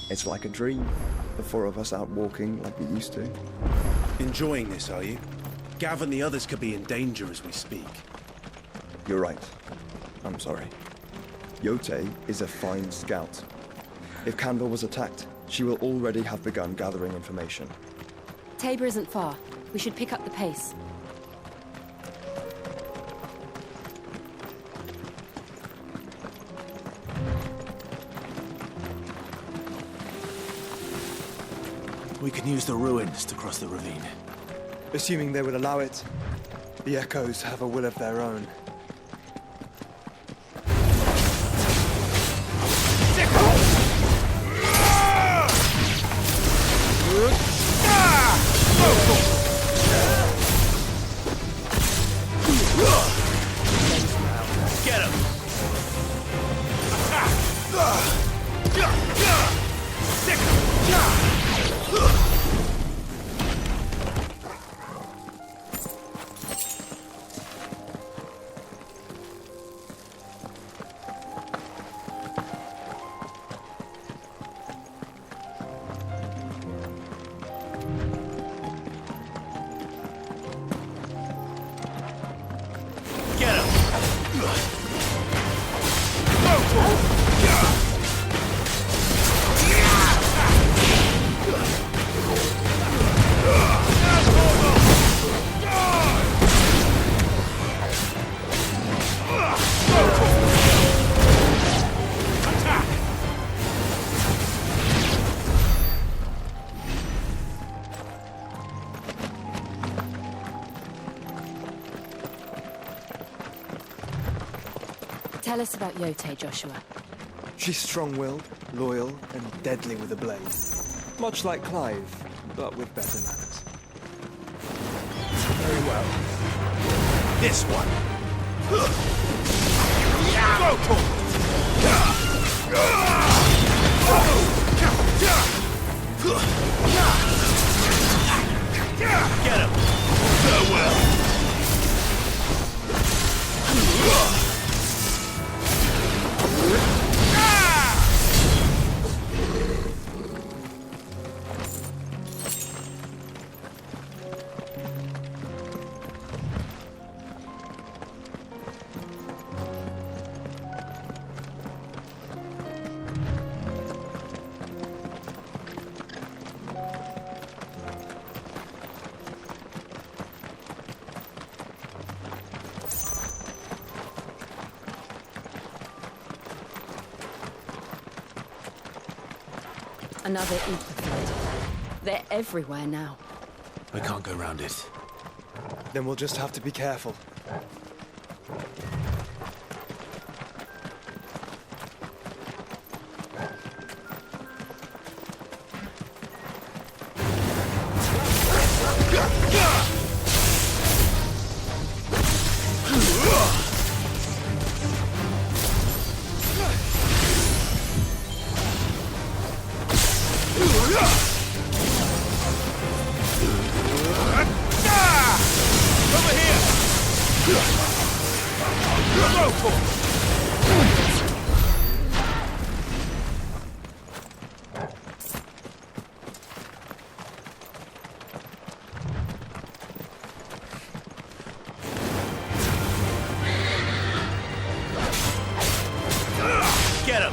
It's like a dream. The four of us out walking like we used to. Enjoying this, are you? Gav and the others could be in danger as we speak. You're right. I'm sorry. Yote is a fine scout. If Canville was attacked, she will already have begun gathering information. Tabor isn't far. We should pick up the pace. We can use the ruins to cross the ravine. Assuming they would allow it, the Echoes have a will of their own. Get him! Tell us about Yote, Joshua. She's strong-willed, loyal, and deadly with a blade. Much like Clive, but with better manners. Very well. This one. Go for it! Get him! Farewell! Another Ether flood. They're everywhere now. We can't go round it. Then we'll just have to be careful. Get him!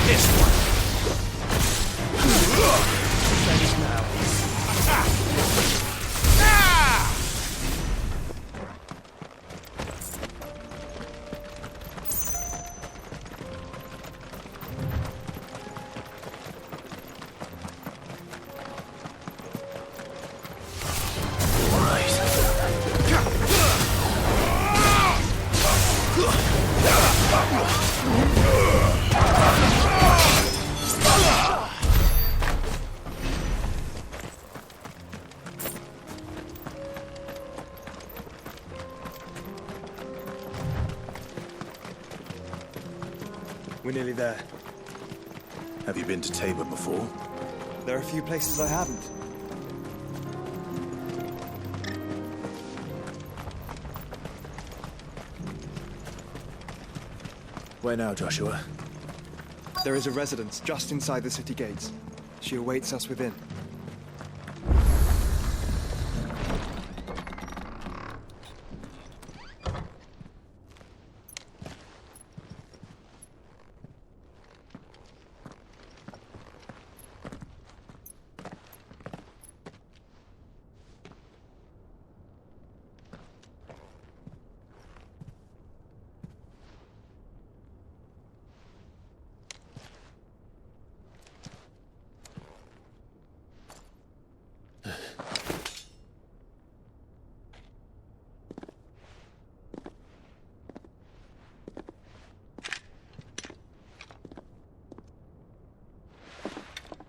This one! Finish now. We're nearly there. Have you been to Tabor before? There are a few places I haven't. Where now, Joshua? There is a residence just inside the city gates. She awaits us within.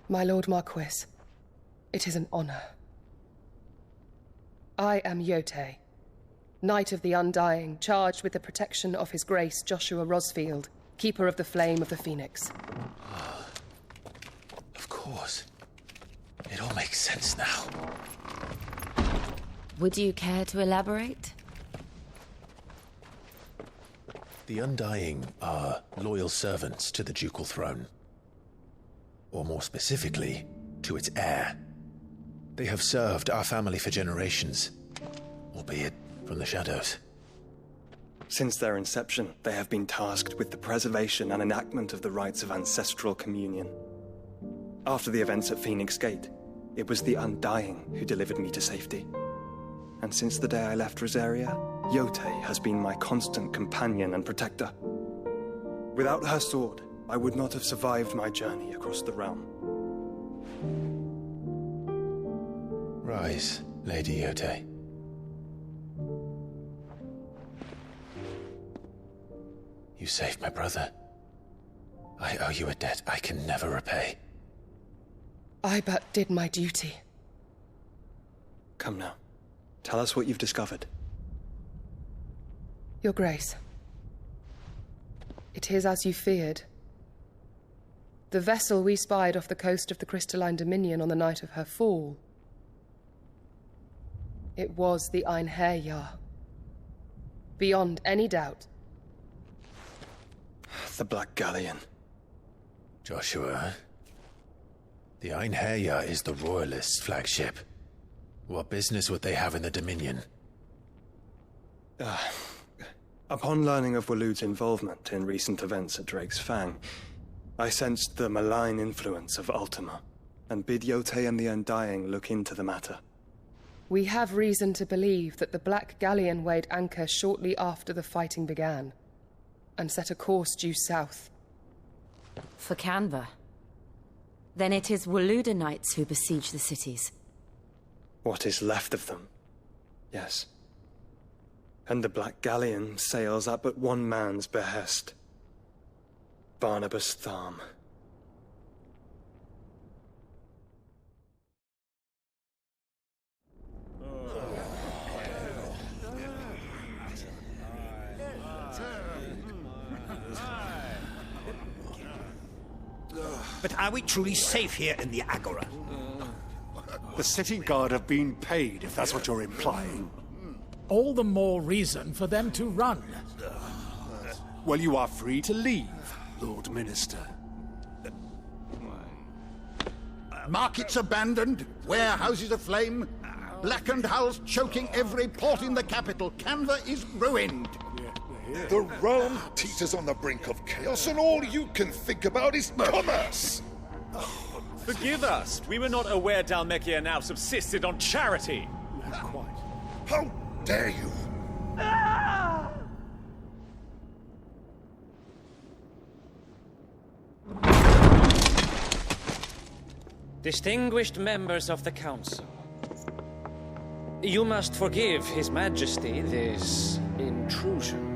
My Lord Marquis, it is an honor. I am Yotei, Knight of the Undying, charged with the protection of His Grace Joshua Rosfield, Keeper of the Flame of the Phoenix. Of course. It all makes sense now. Would you care to elaborate? The Undying are loyal servants to the ducal throne. Or more specifically, to its heir. They have served our family for generations, albeit from the shadows. Since their inception, they have been tasked with the preservation and enactment of the rites of ancestral communion. After the events at Phoenix Gate, it was the Undying who delivered me to safety. And since the day I left Rosaria, Yotei has been my constant companion and protector. Without her sword, I would not have survived my journey across the realm. Rise, Lady Yotei. You saved my brother. I owe you a debt I can never repay. I but did my duty. Come now. Tell us what you've discovered. Your Grace. It is as you feared. The vessel we spied off the coast of the Crystalline Dominion on the night of her fall. It was the Einherjar. Beyond any doubt. The Black Galleon. Joshua, the Einherjar is the Royalists' flagship. What business would they have in the Dominion? Upon learning of Waloed's involvement in recent events at Drake's Fang, I sensed the malign influence of Ultima, and bid Yotei and the Undying look into the matter. We have reason to believe that the Black Galleon weighed anchor shortly after the fighting began, and set a course due south. For Canva. Then it is Waloed Knights who besiege the cities. What is left of them, yes. And the Black Galleon sails at but one man's behest. Barnabas Tharm. But are we truly safe here in the Agora? The city guard have been paid, if that's what you're implying. All the more reason for them to run. Well, you are free to leave, Lord Minister. Markets abandoned, warehouses aflame, blackened hulls choking every port in the capital. Canva is ruined. The realm teeters on the brink of chaos, and all you can think about is commerce! Forgive us. We were not aware Dhalmekia now subsisted on charity. Quite. How dare you! Distinguished members of the Council, you must forgive His Majesty this intrusion.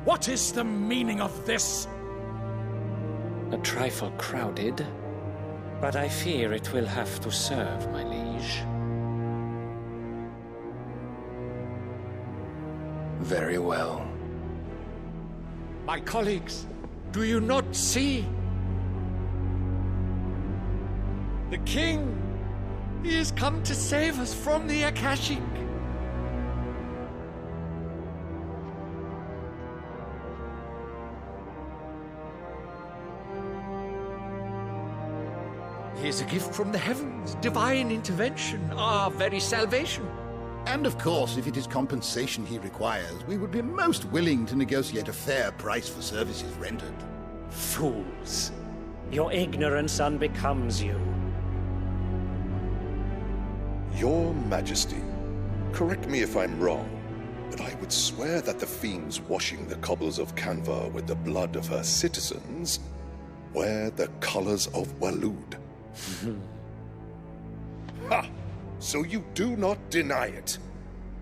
What is the meaning of this? A trifle crowded, but I fear it will have to serve, my liege. Very well. My colleagues, do you not see? The King! He has come to save us from the Akashic! is a gift from the heavens, divine intervention, our very salvation. And of course, if it is compensation he requires, we would be most willing to negotiate a fair price for services rendered. Fools. Your ignorance unbecomes you. Your Majesty, correct me if I'm wrong, but I would swear that the fiends washing the cobbles of Canva with the blood of her citizens wear the colors of Waloed. Ha! So you do not deny it.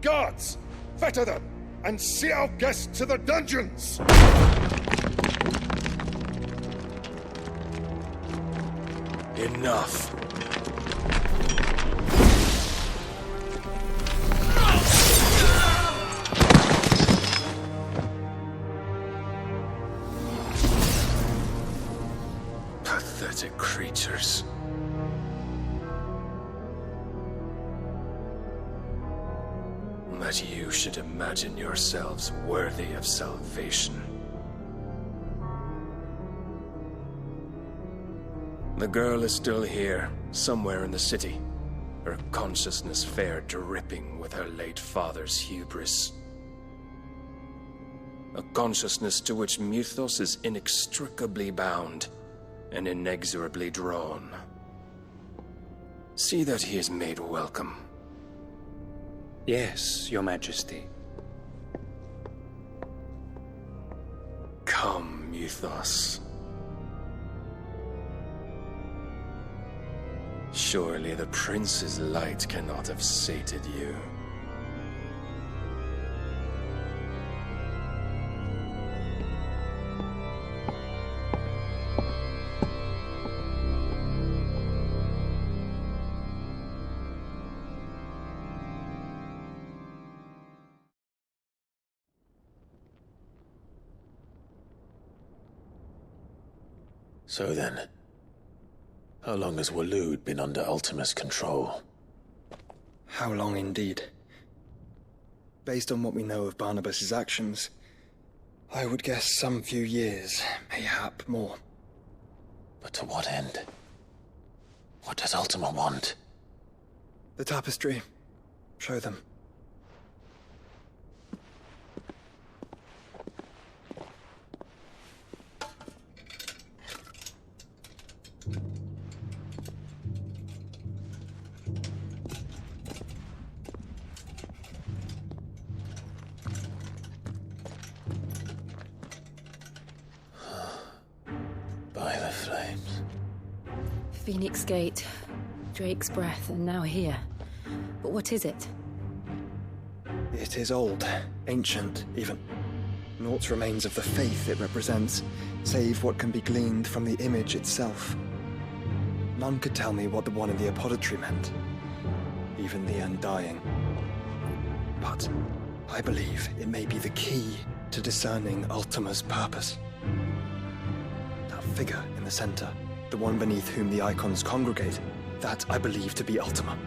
Guards, fetter them, and see our guests to the dungeons! Enough. Pathetic creatures. That you should imagine yourselves worthy of salvation. The girl is still here, somewhere in the city, her consciousness fair dripping with her late father's hubris. A consciousness to which Mythos is inextricably bound and inexorably drawn. See that he is made welcome. Yes, Your Majesty. Come, Mythos. Surely the prince's light cannot have sated you. So then, how long has Waloed been under Ultima's control? How long indeed? Based on what we know of Barnabas's actions, I would guess some few years, mayhap more. But to what end? What does Ultima want? The tapestry. Show them. By the flames. Phoenix Gate, Drake's Breath, and now here. But what is it? It is old, ancient, even. Naught remains of the faith it represents, save what can be gleaned from the image itself. None could tell me what the one in the apothecary meant, even the Undying. But I believe it may be the key to discerning Ultima's purpose. That figure in the center, the one beneath whom the icons congregate, that I believe to be Ultima.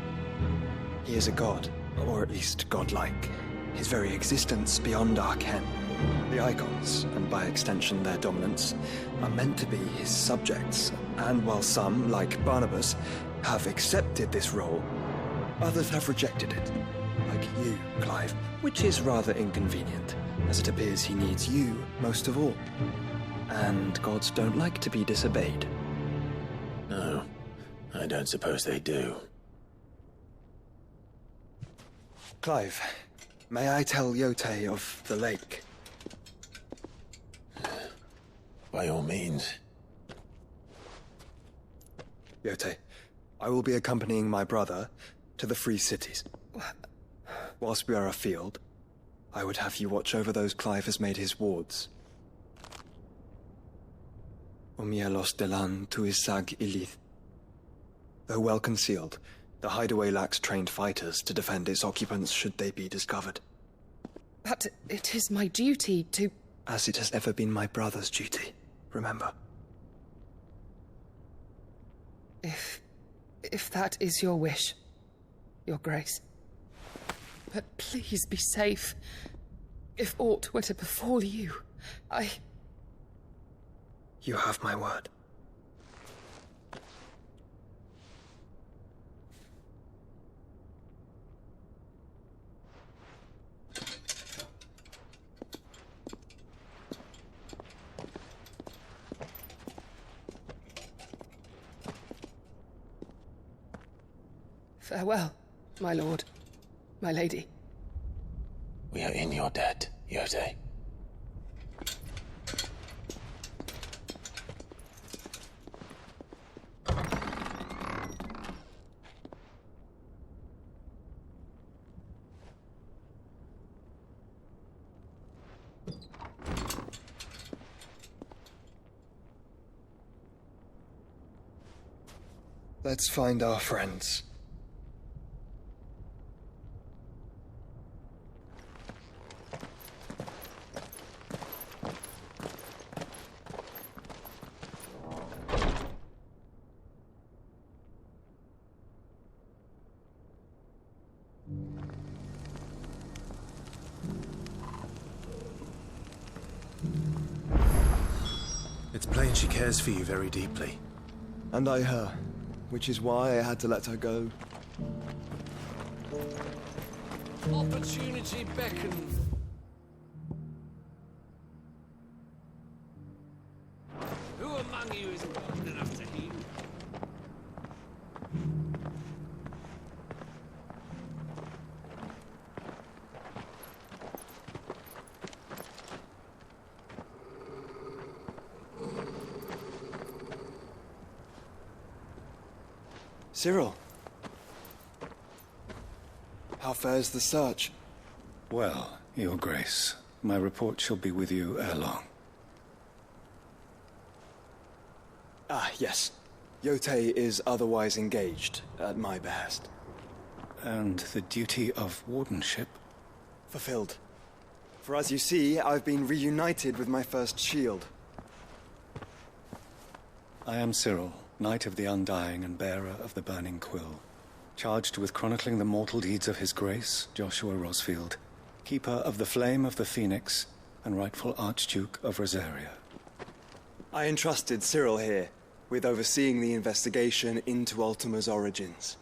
He is a god, or at least godlike, his very existence beyond our ken. The icons, and by extension their dominance, are meant to be his subjects, and while some, like Barnabas, have accepted this role, others have rejected it, like you, Clive, which is rather inconvenient, as it appears he needs you most of all. And gods don't like to be disobeyed. No, I don't suppose they do. Clive, may I tell Yote of the lake? By all means. Yote, I will be accompanying my brother to the Free Cities. Whilst we are afield, I would have you watch over those Clive has made his wards. Umielos delan tu isag ilith. Though well concealed, the hideaway lacks trained fighters to defend its occupants should they be discovered. But it is my duty to... As it has ever been my brother's duty, remember. If that is your wish, Your Grace. But please be safe. If aught were to befall you, You have my word. Farewell, my lord, my lady. We are in your debt, Yotei. Let's find our friends. It's plain she cares for you very deeply. And I her, which is why I had to let her go. Opportunity beckons. Who among you is bold enough to heal? Cyril. How fares the search? Well, Your Grace, my report shall be with you ere long. Ah, yes. Yotei is otherwise engaged, at my behest. And the duty of wardenship? Fulfilled. For as you see, I've been reunited with my first shield. I am Cyril, Knight of the Undying and bearer of the Burning Quill, charged with chronicling the mortal deeds of His Grace, Joshua Rosfield, Keeper of the Flame of the Phoenix, and rightful Archduke of Rosaria. I entrusted Cyril here with overseeing the investigation into Ultima's origins.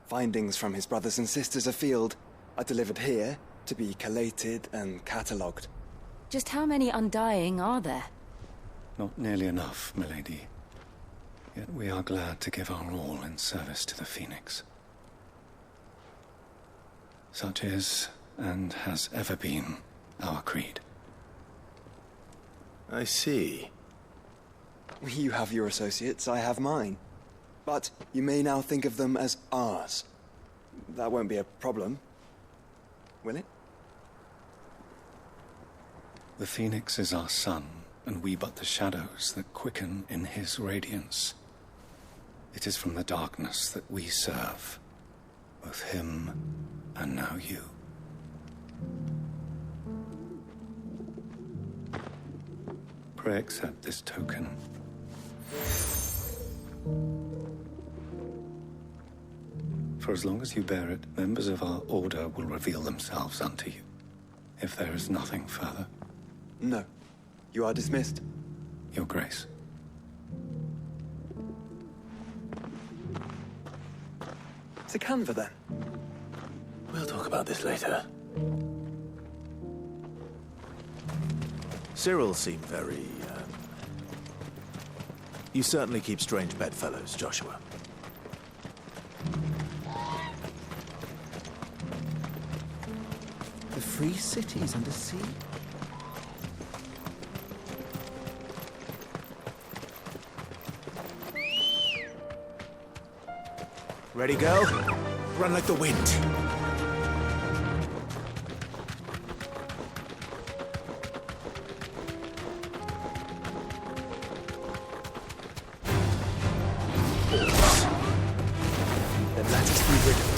Findings from his brothers and sisters afield are delivered here to be collated and catalogued. Just how many Undying are there? Not nearly enough, milady. Yet we are glad to give our all in service to the Phoenix. Such is, and has ever been, our creed. I see. You have your associates, I have mine. But you may now think of them as ours. That won't be a problem, will it? The Phoenix is our sun, and we but the shadows that quicken in his radiance. It is from the darkness that we serve, both him and now you. Pray accept this token. For as long as you bear it, members of our order will reveal themselves unto you, if there is nothing further. No. You are dismissed. Your Grace. To Canva, then. We'll talk about this later. Cyril seemed very, You certainly keep strange bedfellows, Joshua. The free cities under sea? Ready, girl? Run like the wind. Then let us be rid of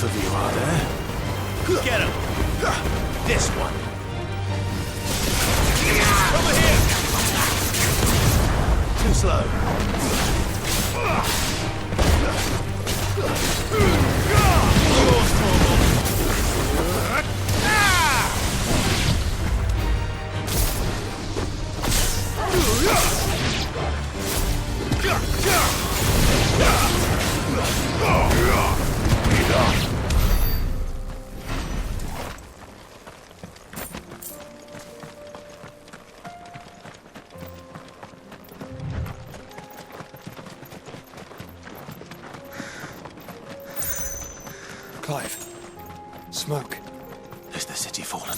enough of you, are there? Get him! This one! Over here! Too slow. Clive. Smoke. Has the city fallen?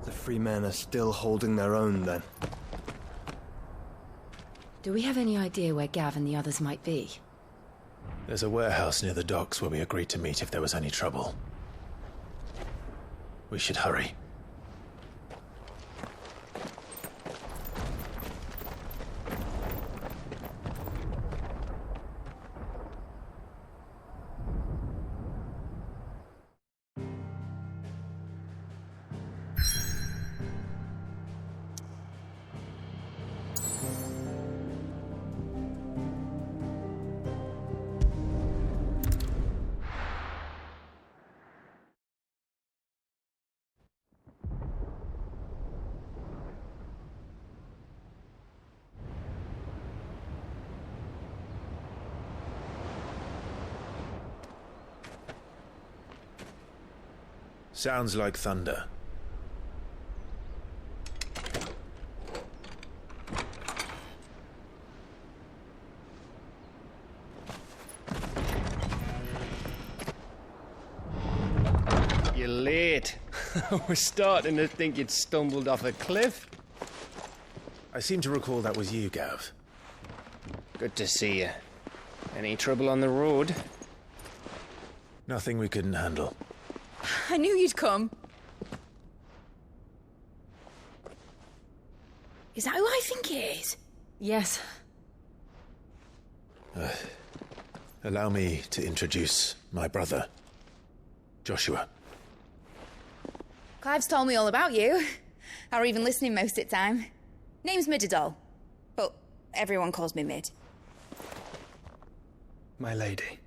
The free men are still holding their own, then. Do we have any idea where Gav and the others might be? There's a warehouse near the docks where we agreed to meet if there was any trouble. We should hurry. Sounds like thunder. You're late. We're starting to think you'd stumbled off a cliff. I seem to recall that was you, Gav. Good to see you. Any trouble on the road? Nothing we couldn't handle. I knew you'd come. Is that who I think it is? Yes. Allow me to introduce my brother, Joshua. Clive's told me all about you. Or even listening most of the time. Name's Midadol, but everyone calls me Mid. My lady.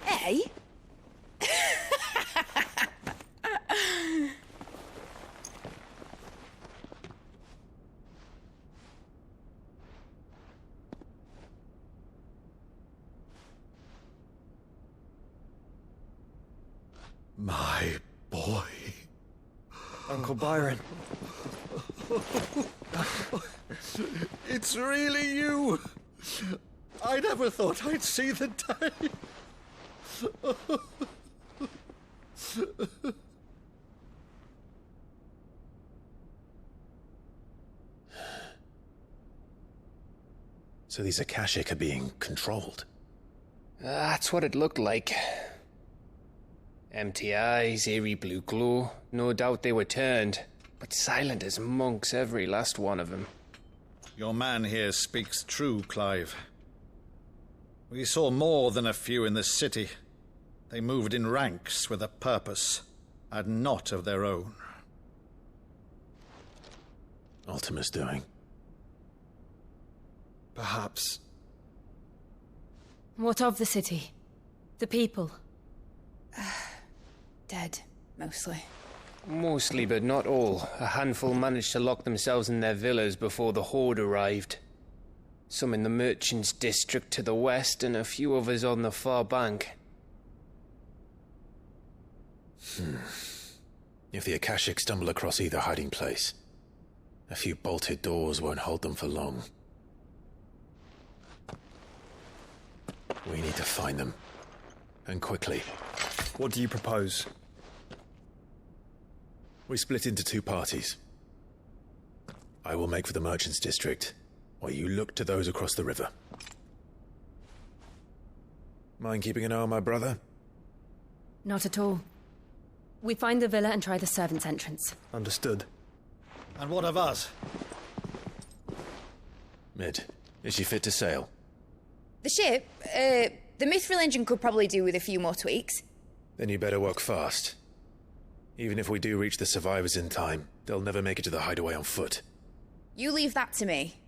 Hey? My boy. Uncle Byron. It's really you. I never thought I'd see the day. So these Akashic are being controlled? That's what it looked like. Empty eyes, eerie blue glow. No doubt they were turned, but silent as monks, every last one of them. Your man here speaks true, Clive. We saw more than a few in this city. They moved in ranks with a purpose, and not of their own. Ultima's doing. Perhaps. What of the city? The people? Dead, mostly. Mostly, but not all. A handful managed to lock themselves in their villas before the Horde arrived. Some in the Merchants' District to the west, and a few others on the far bank. If the Akashic stumble across either hiding place, a few bolted doors won't hold them for long. We need to find them. And quickly. What do you propose? We split into two parties. I will make for the Merchants District, while you look to those across the river. Mind keeping an eye on my brother? Not at all. We find the villa and try the servants' entrance. Understood. And what of us? Mid, is she fit to sail? The ship, the Mithril engine could probably do with a few more tweaks. Then you better work fast. Even if we do reach the survivors in time, they'll never make it to the hideaway on foot. You leave that to me.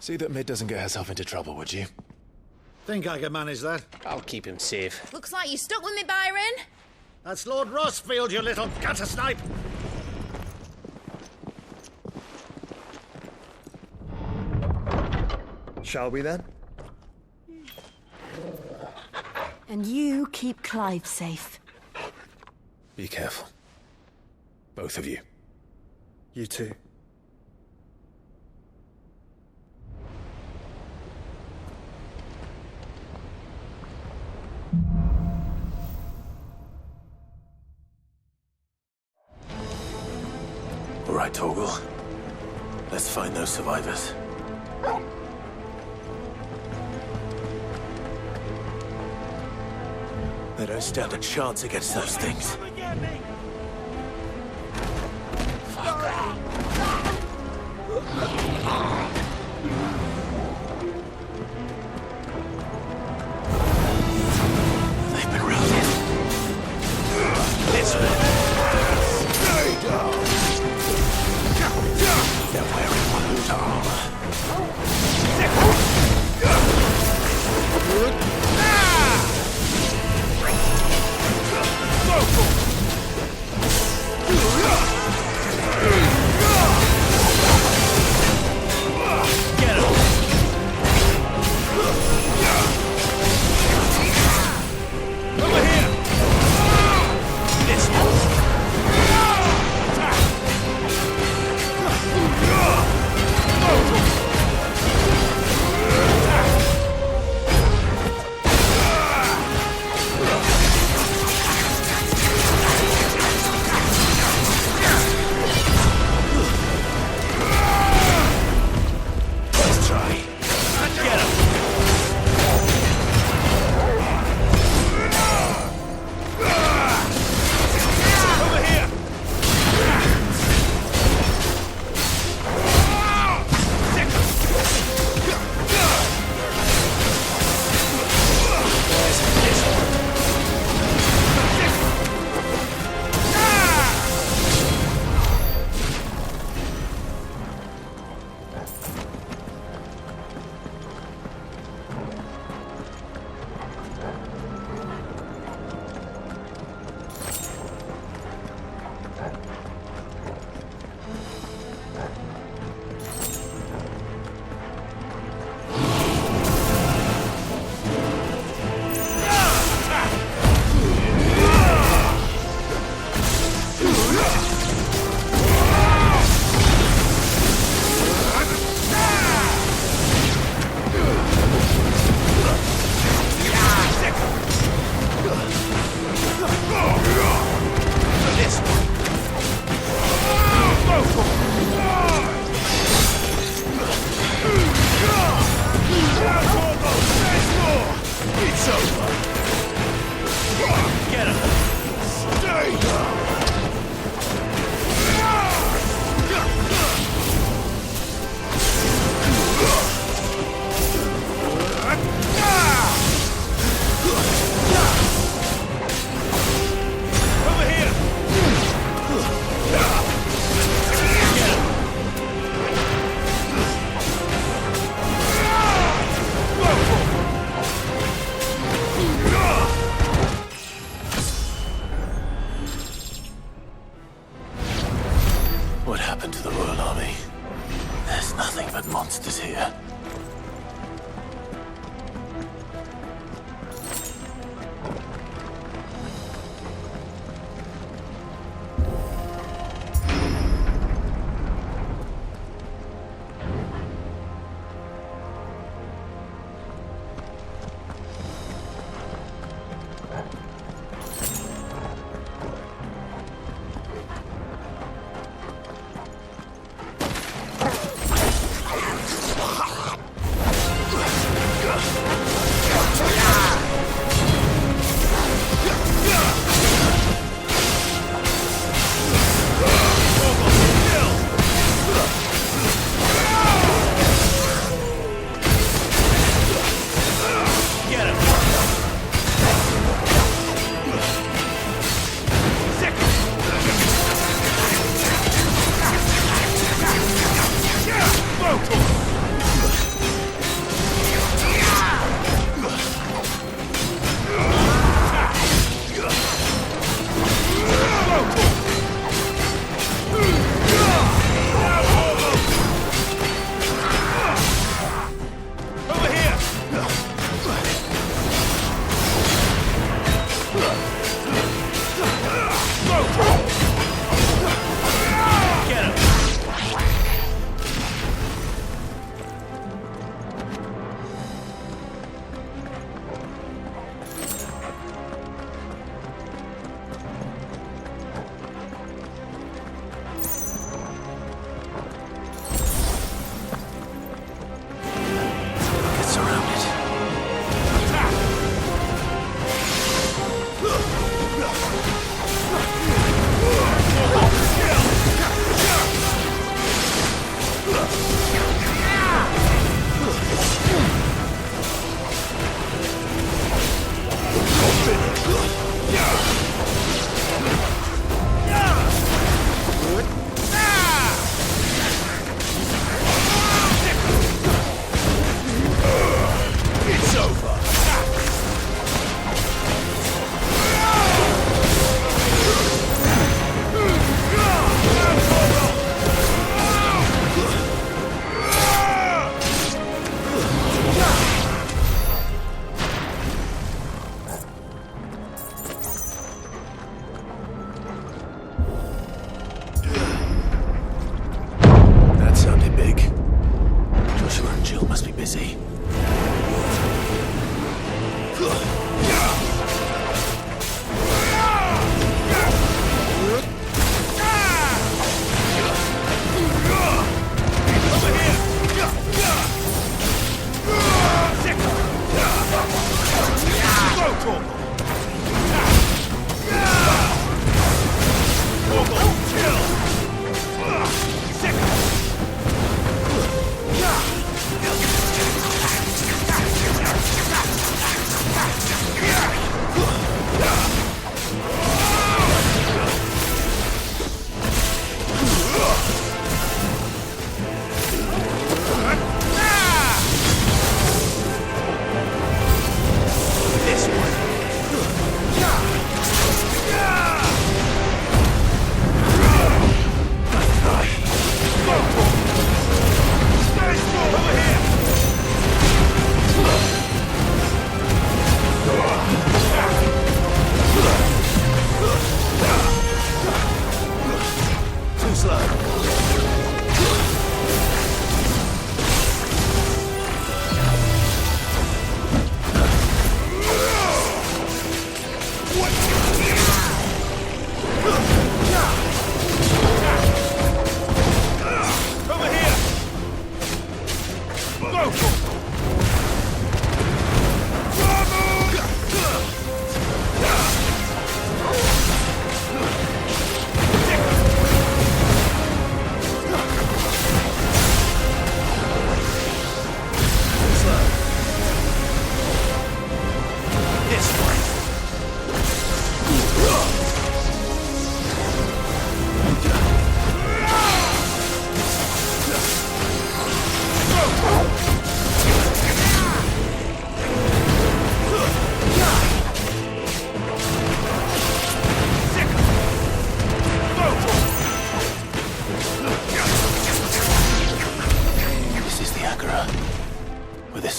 See that Mid doesn't get herself into trouble, would you? Think I can manage that? I'll keep him safe. Looks like you stuck with me, Byron. That's Lord Rossfield, you little gutter snipe! Shall we then? And you keep Clive safe. Be careful. Both of you. You too. All right, Torgal. Let's find those survivors. They don't stand a chance against those things. They've been routed. This way. Stay down. They're wearing Waloed armor. Get him! Over here! This one! Let's try. Get him! Over here! It's over! Get him! Stay down! Over here! Get him! What happened to the Royal Army? There's nothing but monsters here.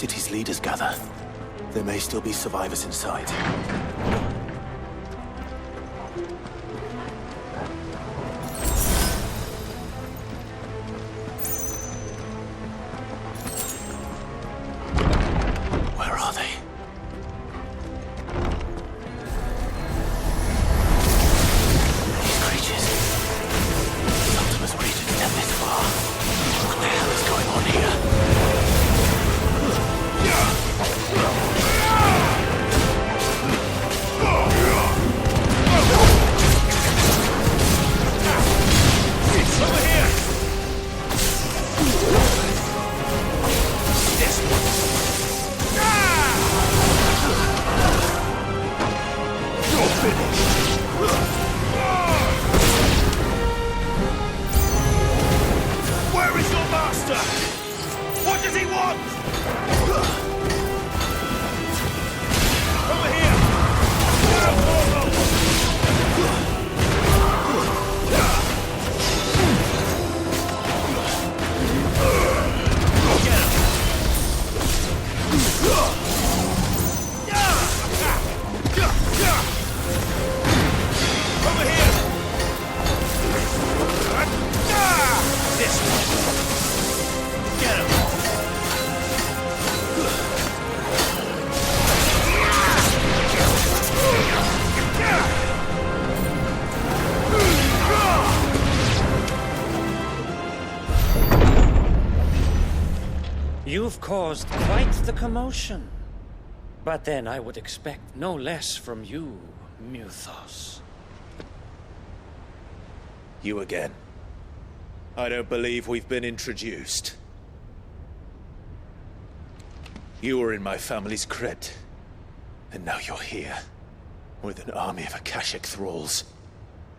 city's leaders gather, there may still be survivors inside. Where are they? These creatures. Ultima's reached them this far. What the hell is going on here? Where is your master? What does he want? Over here! Over here! This one. Get him! You've caused quite the commotion. But then I would expect no less from you, Muthos. You again. I don't believe we've been introduced. You were in my family's crypt, and now you're here, with an army of Akashic thralls.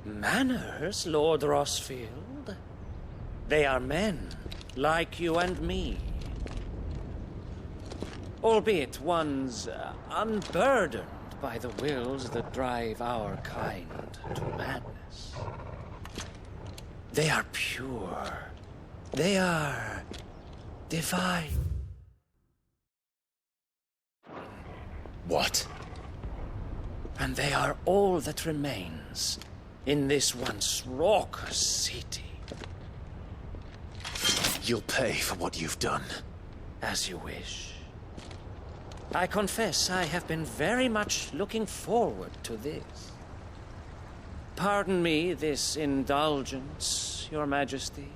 Manners, Lord Rosfield? They are men, like you and me. Albeit ones unburdened by the wills that drive our kind to madness. They are pure. They are divine. What? And they are all that remains in this once raucous city. You'll pay for what you've done. As you wish. I confess I have been very much looking forward to this. Pardon me this indulgence, Your Majesty.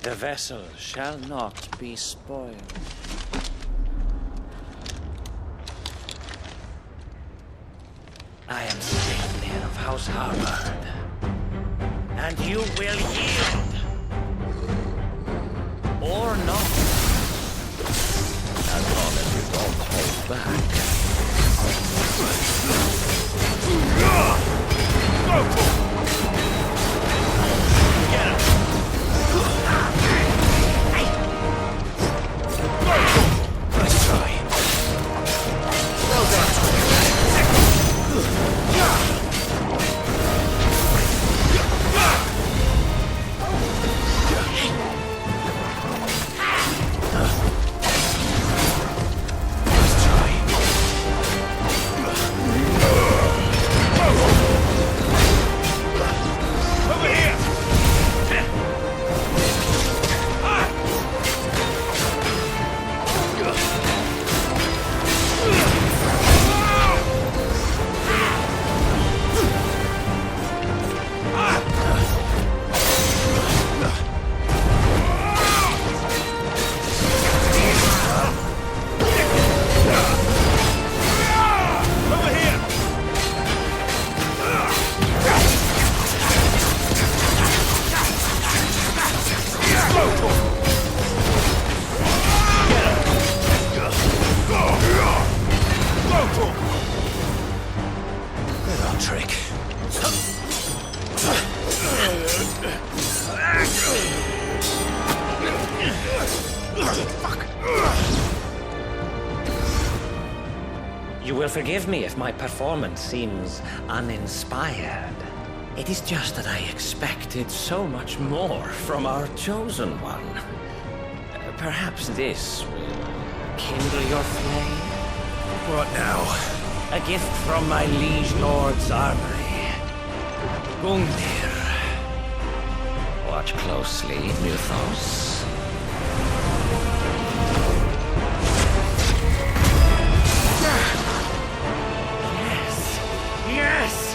The vessel shall not be spoiled. I am Sleipnir of House Harvard, and you will yield. Or not. As long as you don't hold back. Get him! Nice try. Well done. You will forgive me if my performance seems uninspired. It is just that I expected so much more from our chosen one. Perhaps this will Kindle your flame. What now? A gift from my liege lord's armory. Gungnir. Watch closely, Mythos. Yes!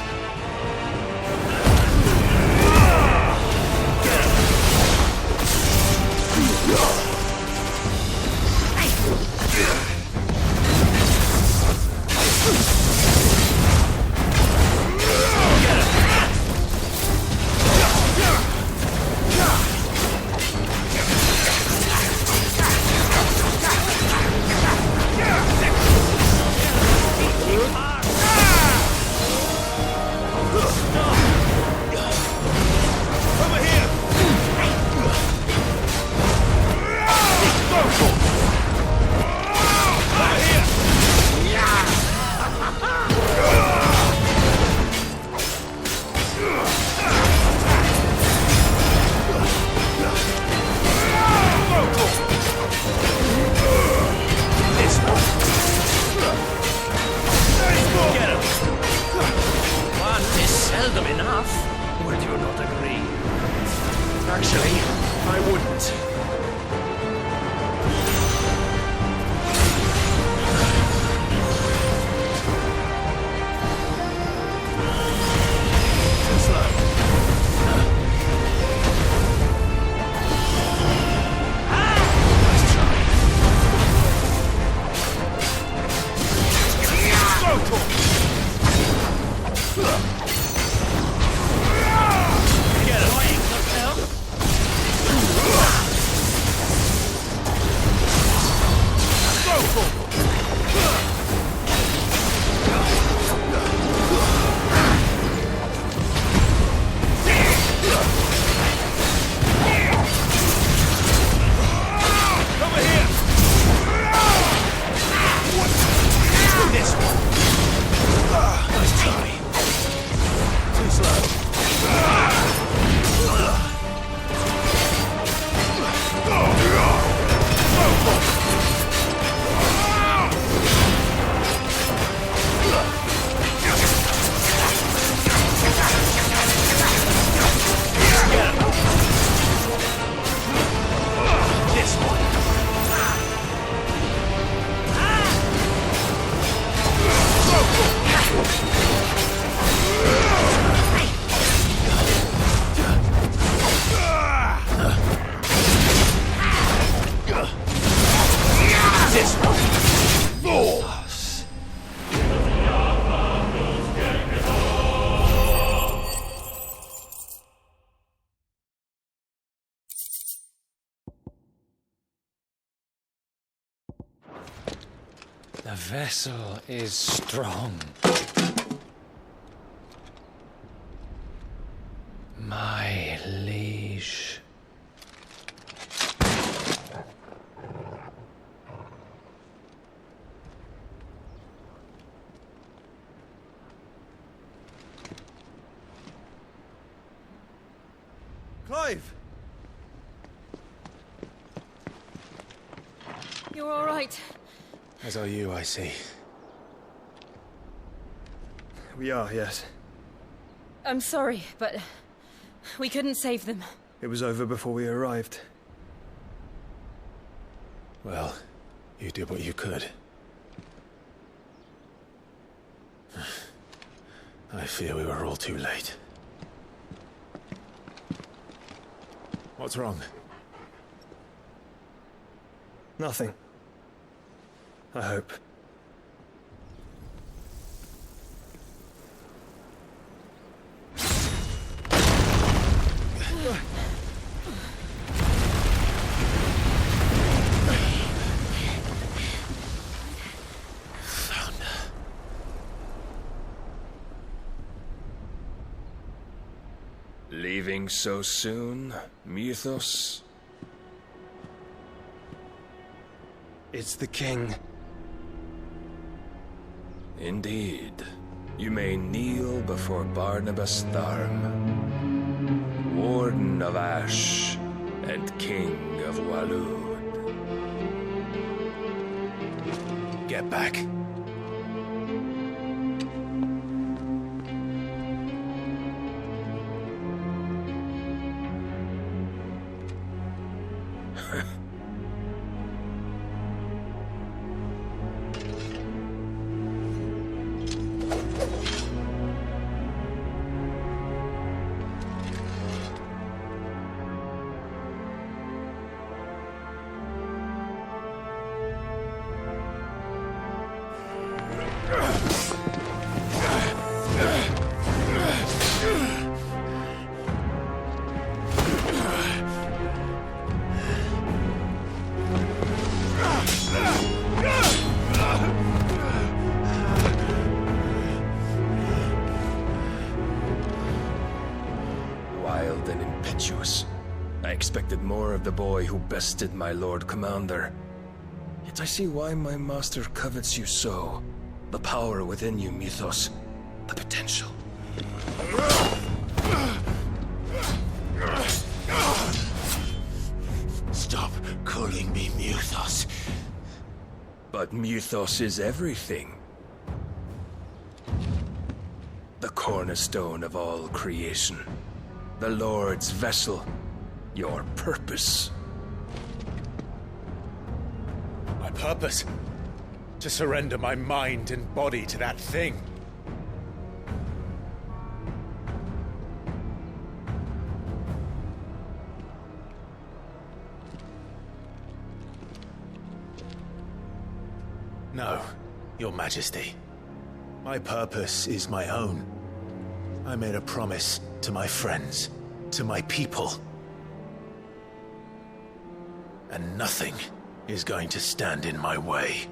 The vessel is strong. My liege. Clive! You're all right. As are you, I see. We are, yes. I'm sorry, but we couldn't save them. It was over before we arrived. Well, you did what you could. I fear we were all too late. What's wrong? Nothing. I hope. Leaving so soon, Mythos? It's the king. Indeed. You may kneel before Barnabas Tharm, Warden of Ash and King of Waloed. Get back. Wild and impetuous. I expected more of the boy who bested my Lord Commander. Yet I see why my master covets you so. The power within you, Mythos. The potential. Stop calling me Mythos. But Mythos is everything. The cornerstone of all creation. The Lord's vessel. Your purpose. My purpose? To surrender my mind and body to that thing. No, Your Majesty. My purpose is my own. I made a promise to my friends, to my people. And nothing is going to stand in my way.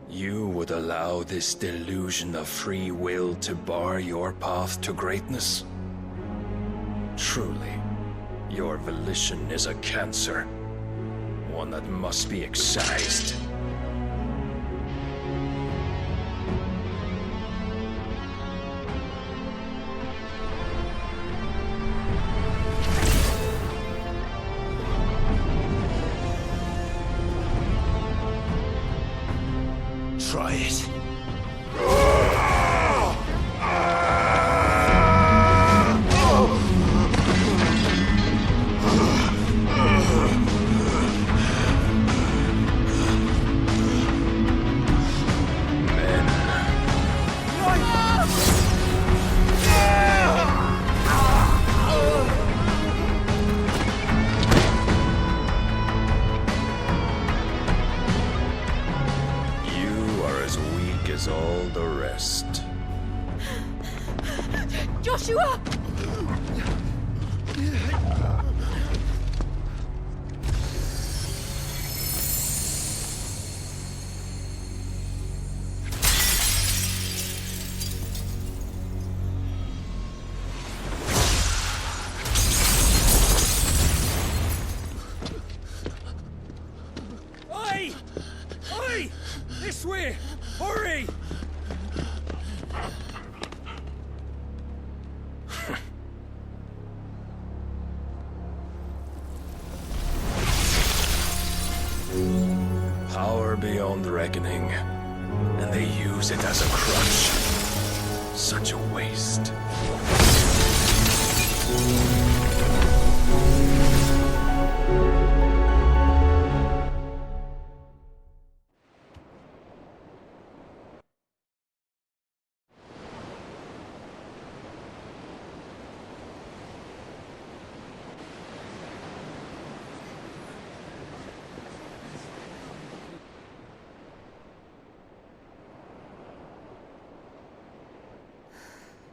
You would allow this delusion of free will to bar your path to greatness? Truly, your volition is a cancer. One that must be excised. Try it. All the rest. Joshua! Oi! Oi! This way! Hurry! Power beyond reckoning, and they use it as a crutch. Such a waste.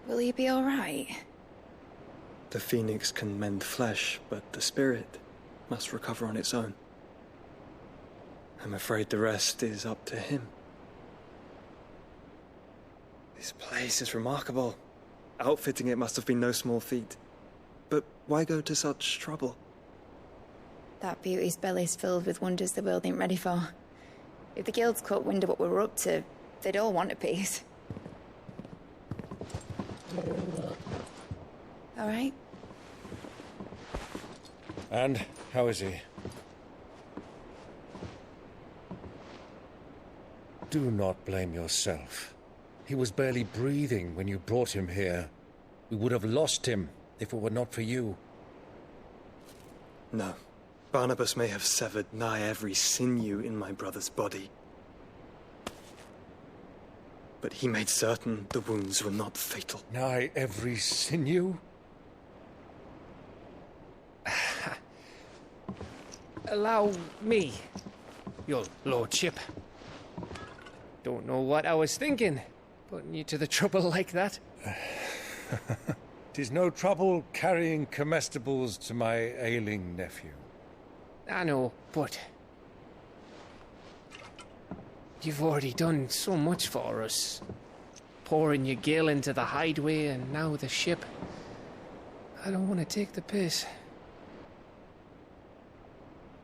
Will he be all right? The Phoenix can mend flesh, but the spirit must recover on its own. I'm afraid the rest is up to him. This place is remarkable. Outfitting it must have been no small feat. But why go to such trouble? That beauty's belly's filled with wonders the world ain't ready for. If the guilds caught wind of what we were up to, they'd all want a piece. All right. And how is he? Do not blame yourself. He was barely breathing when you brought him here. We would have lost him if it were not for you. No. Barnabas may have severed nigh every sinew in my brother's body. But he made certain the wounds were not fatal. Nigh every sinew? Allow me, your lordship. Don't know what I was thinking, putting you to the trouble like that. 'Tis no trouble carrying comestibles to my ailing nephew. I know, but you've already done so much for us. Pouring your gil into the hideaway and now the ship. I don't want to take the piss.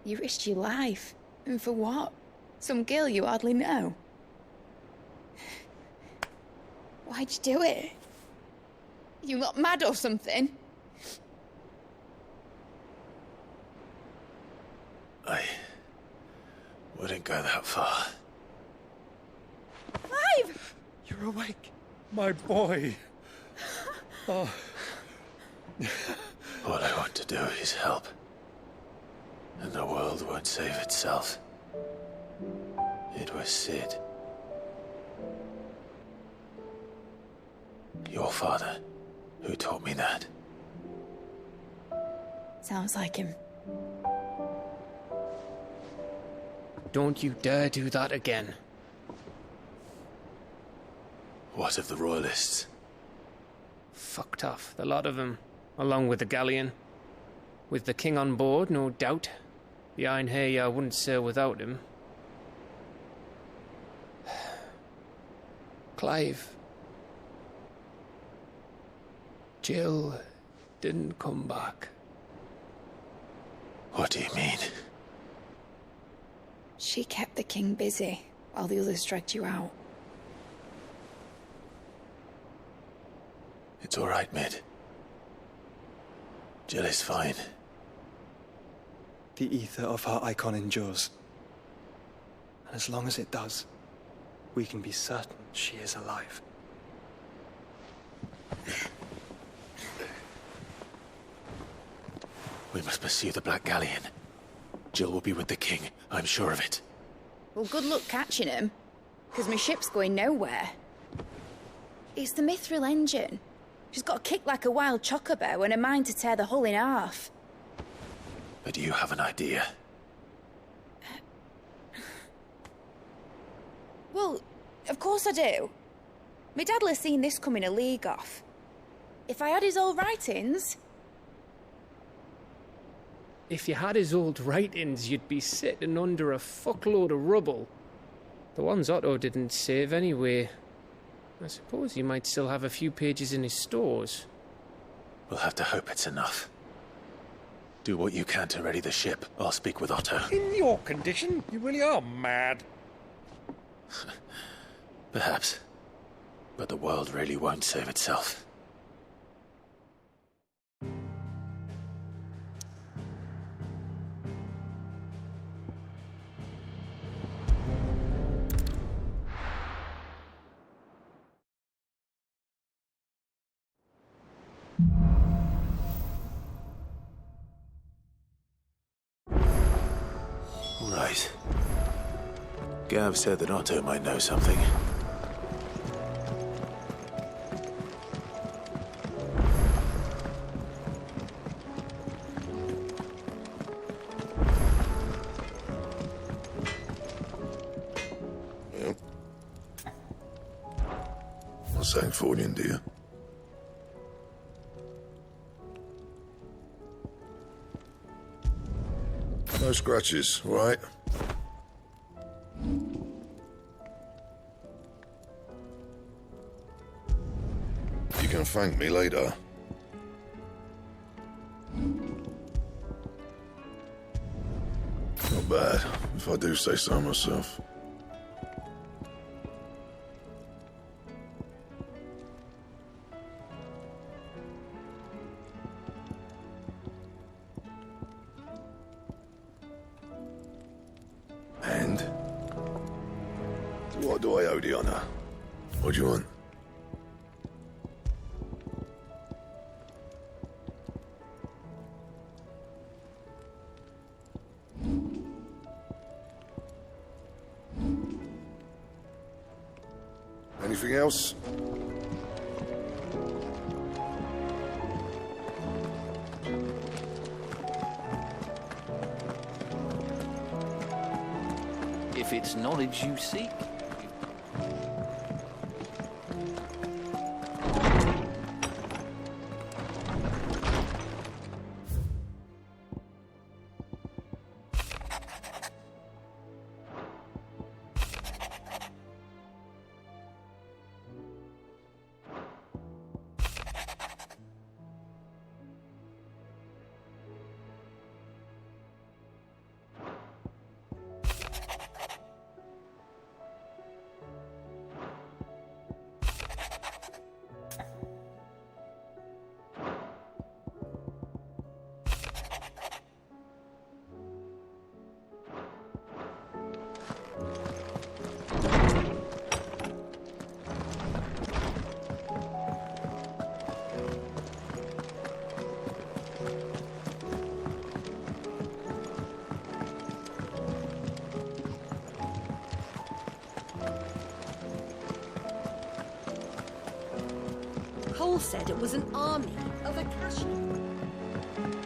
You risked your life. And for what? Some girl you hardly know. Why'd you do it? You not mad or something? I wouldn't go that far. Clive! You're awake. My boy. Oh. All I want to do is help. And the world won't save itself. It was Cid. Your father, who taught me that. Sounds like him. Don't you dare do that again. What of the Royalists? Fucked off, the lot of them, along with the galleon. With the king on board, no doubt. The Einherjar wouldn't sail without him. Clive. Jill didn't come back. What do you mean? She kept the king busy while the others dragged you out. It's all right, Mid. Jill is fine. The ether of her icon endures. And as long as it does, we can be certain she is alive. We must pursue the Black Galleon. Jill will be with the king, I'm sure of it. Well, good luck catching him, because my ship's going nowhere. It's the Mithril engine. She's got a kick like a wild chocobo and a mind to tear the hull in half. But do you have an idea? Well, of course I do. My dad'll seen this coming a league off. If I had his old writings... If you had his old writings, you'd be sitting under a fuckload of rubble. The ones Otto didn't save anyway. I suppose he might still have a few pages in his stores. We'll have to hope it's enough. Do what you can to ready the ship. I'll speak with Otto. In your condition, you really are mad. Perhaps. But the world really won't save itself. Right. Gav said that Otto might know something. Yep. What's that for you, dear? No scratches, right? You can thank me later. Not bad, if I do say so myself. What do I owe the honor? What do you want? Anything else? If it's knowledge you seek. Cole said it was an army of Akashi.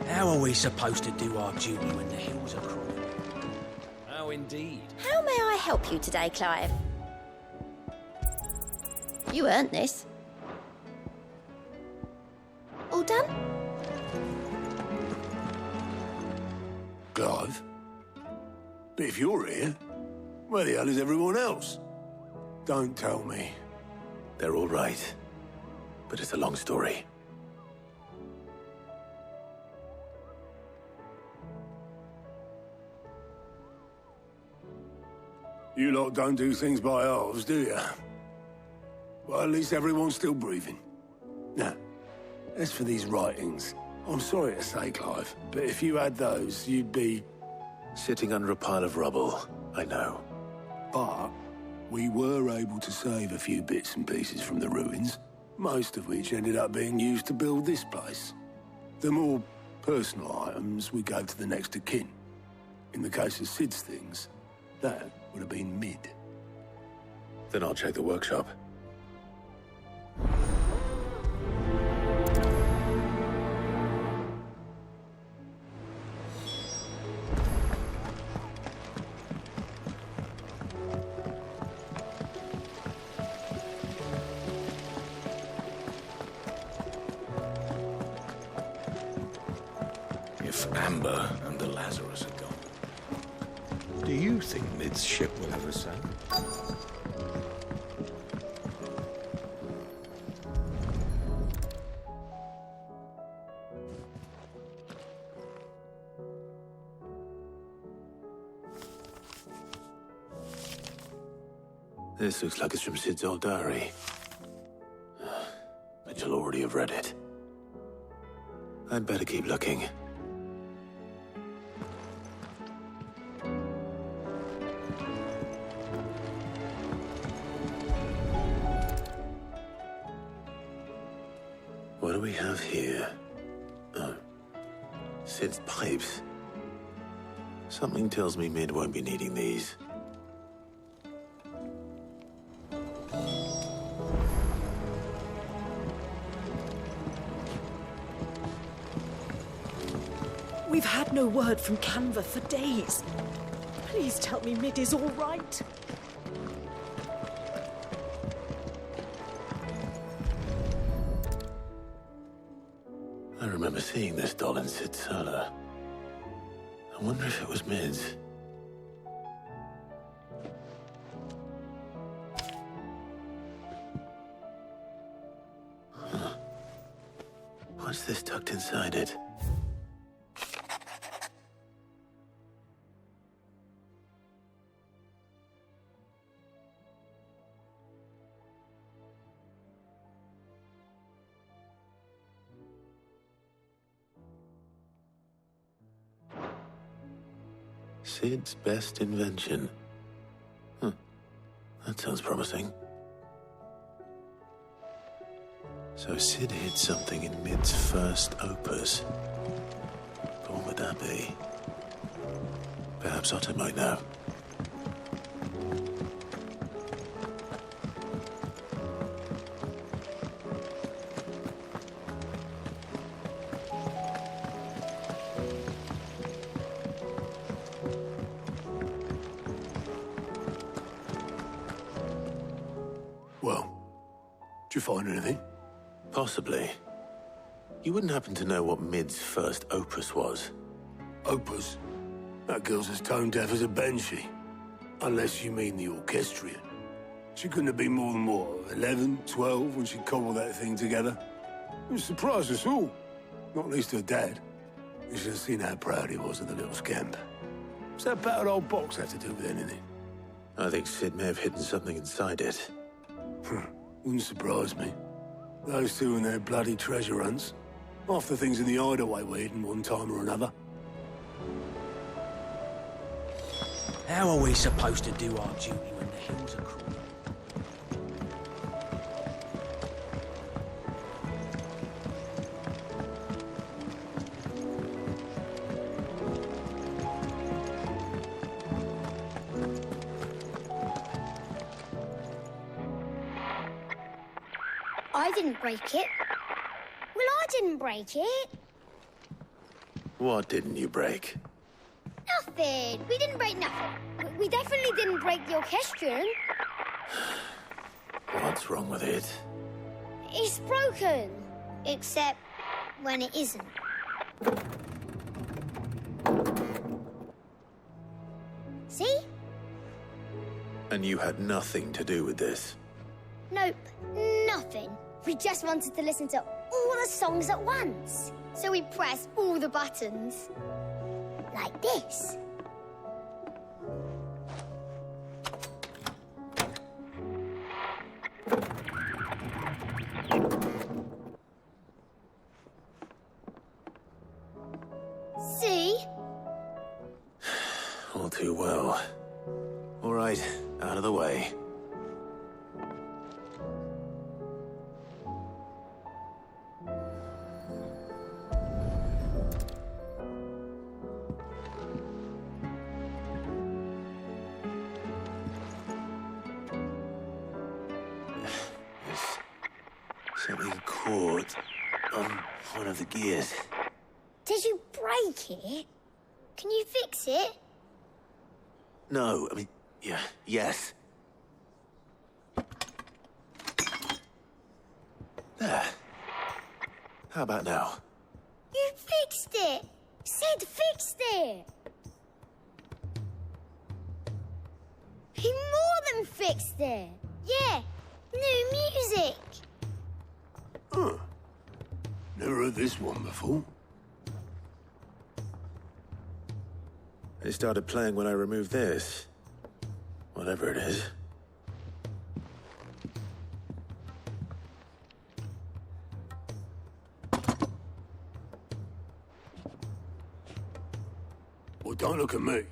How are we supposed to do our duty when the hills are crawling? How indeed. How may I help you today, Clive? You earned this. All done? Clive? But if you're here, where the hell is everyone else? Don't tell me. They're all right. But it's a long story. You lot don't do things by halves, do you? Well, at least everyone's still breathing. Now, as for these writings, I'm sorry to say, Clive, but if you had those, you'd be... Sitting under a pile of rubble, I know. But we were able to save a few bits and pieces from the ruins, most of which ended up being used to build this place. The more personal items we gave to the next of kin. In the case of Sid's things, that would have been mid. Then I'll check the workshop. If Amber and the Lazarus are gone, do you think Mid's ship will ever sail? This looks like it's from Sid's old diary. But you'll already have read it. I'd better keep looking. What do we have here? Oh. Sid's pipes. Something tells me Mid won't be needing these. We've had no word from Canva for days. Please tell me Mid is all right. I remember seeing this doll in Sid's cellar. I wonder if it was Mid's. Huh. What's this tucked inside it? Sid's best invention. Huh. That sounds promising. So Cid hid something in Mid's first opus. But what would that be? Perhaps Otto might know. Well, did you find anything? Possibly. You wouldn't happen to know what Mid's first opus was? Opus? That girl's as tone deaf as a banshee. Unless you mean the orchestrion. She couldn't have been more than, what, 11, 12 when she cobbled that thing together? It surprised us all. Not least her dad. You should have seen how proud he was of the little scamp. What's that battered old box have to do with anything? I think Cid may have hidden something inside it. Wouldn't surprise me. Those two and their bloody treasure hunts. Half the things in the hideaway were hidden one time or another. How are we supposed to do our duty when the hills are cruel? I didn't break it. Well, I didn't break it. What didn't you break? Nothing. We didn't break nothing. We definitely didn't break the orchestrion. What's wrong with it? It's broken. Except when it isn't. See? And you had nothing to do with this? Nope, nothing. We just wanted to listen to all the songs at once. So we pressed all the buttons. Like this. See? All too well. All right, out of the way. Something caught on one of the gears. Did you break it? Can you fix it? No, I mean, yeah, yes. There. How about now? You fixed it! Sid fixed it! He more than fixed it! Yeah, new music! Huh. Never heard this one before. It started playing when I removed this. Whatever it is. Well, don't look at me.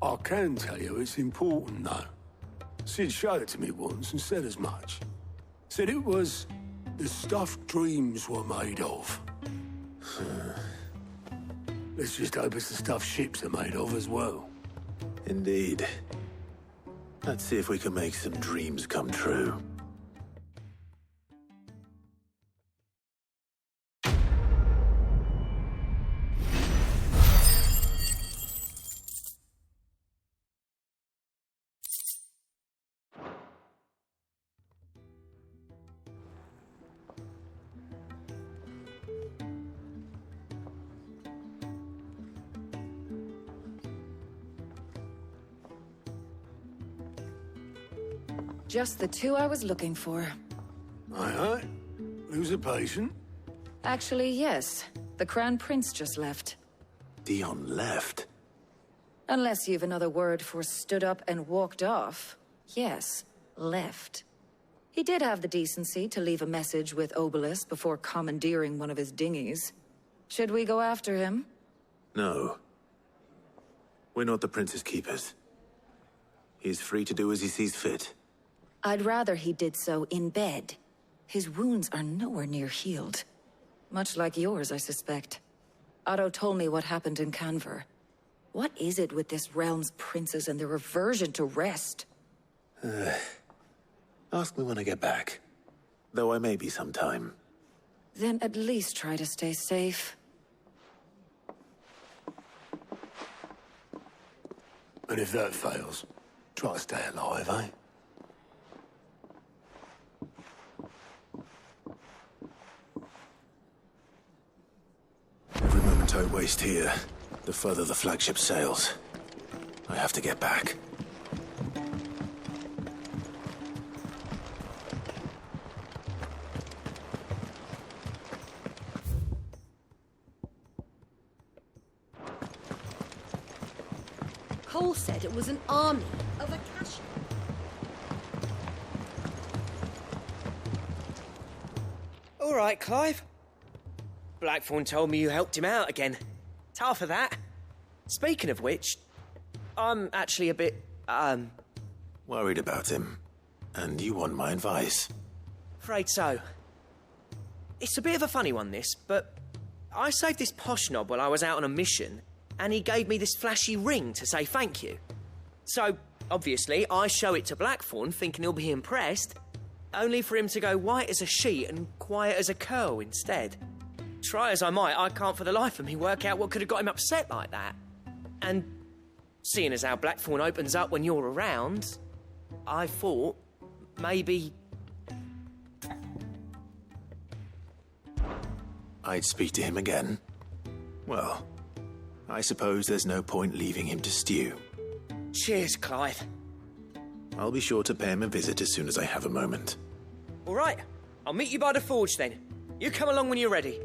I can tell you it's important, though. Sid showed it to me once and said as much. Said it was the stuff dreams were made of. Let's just hope it's the stuff ships are made of as well. Indeed. Let's see if we can make some dreams come true. Just the two I was looking for. Aye. Lose a patient? Actually, yes. The Crown Prince just left. Dion left? Unless you've another word for stood up and walked off. Yes, left. He did have the decency to leave a message with Obelisk before commandeering one of his dinghies. Should we go after him? No. We're not the Prince's keepers. He's free to do as he sees fit. I'd rather he did so in bed. His wounds are nowhere near healed. Much like yours, I suspect. Otto told me what happened in Canver. What is it with this realm's princes and their aversion to rest? Ask me when I get back. Though I may be sometime. Then at least try to stay safe. And if that fails, try to stay alive, eh? Every moment I waste here, the further the flagship sails. I have to get back. Cole said it was an army of Akasha. All right, Clive. Blackthorn told me you helped him out again. Tough for that. Speaking of which, I'm actually a bit, Worried about him. And you want my advice? afraid so. It's a bit of a funny one, this, but I saved this posh knob while I was out on a mission, and he gave me this flashy ring to say thank you. So, obviously, I show it to Blackthorn, thinking he'll be impressed, only for him to go white as a sheet and quiet as a curl instead. Try as I might, I can't for the life of me work out what could have got him upset like that. And seeing as how Blackthorn opens up when you're around, I thought maybe... I'd speak to him again. Well, I suppose there's no point leaving him to stew. Cheers, Clive. I'll be sure to pay him a visit as soon as I have a moment. All right, I'll meet you by the forge then. You come along when you're ready.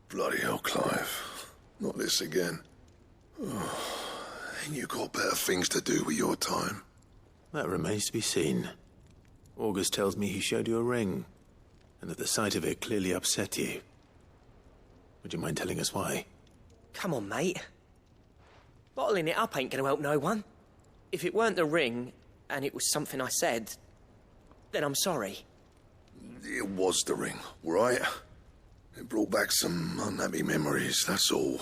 Bloody hell, Clive. Not this again. Oh, you got better things to do with your time. That remains to be seen. August tells me he showed you a ring, and that the sight of it clearly upset you. Would you mind telling us why? Come on, mate. Bottling it up ain't gonna help no one. If it weren't the ring, and it was something I said, then I'm sorry. It was the ring, right? It brought back some unhappy memories, that's all.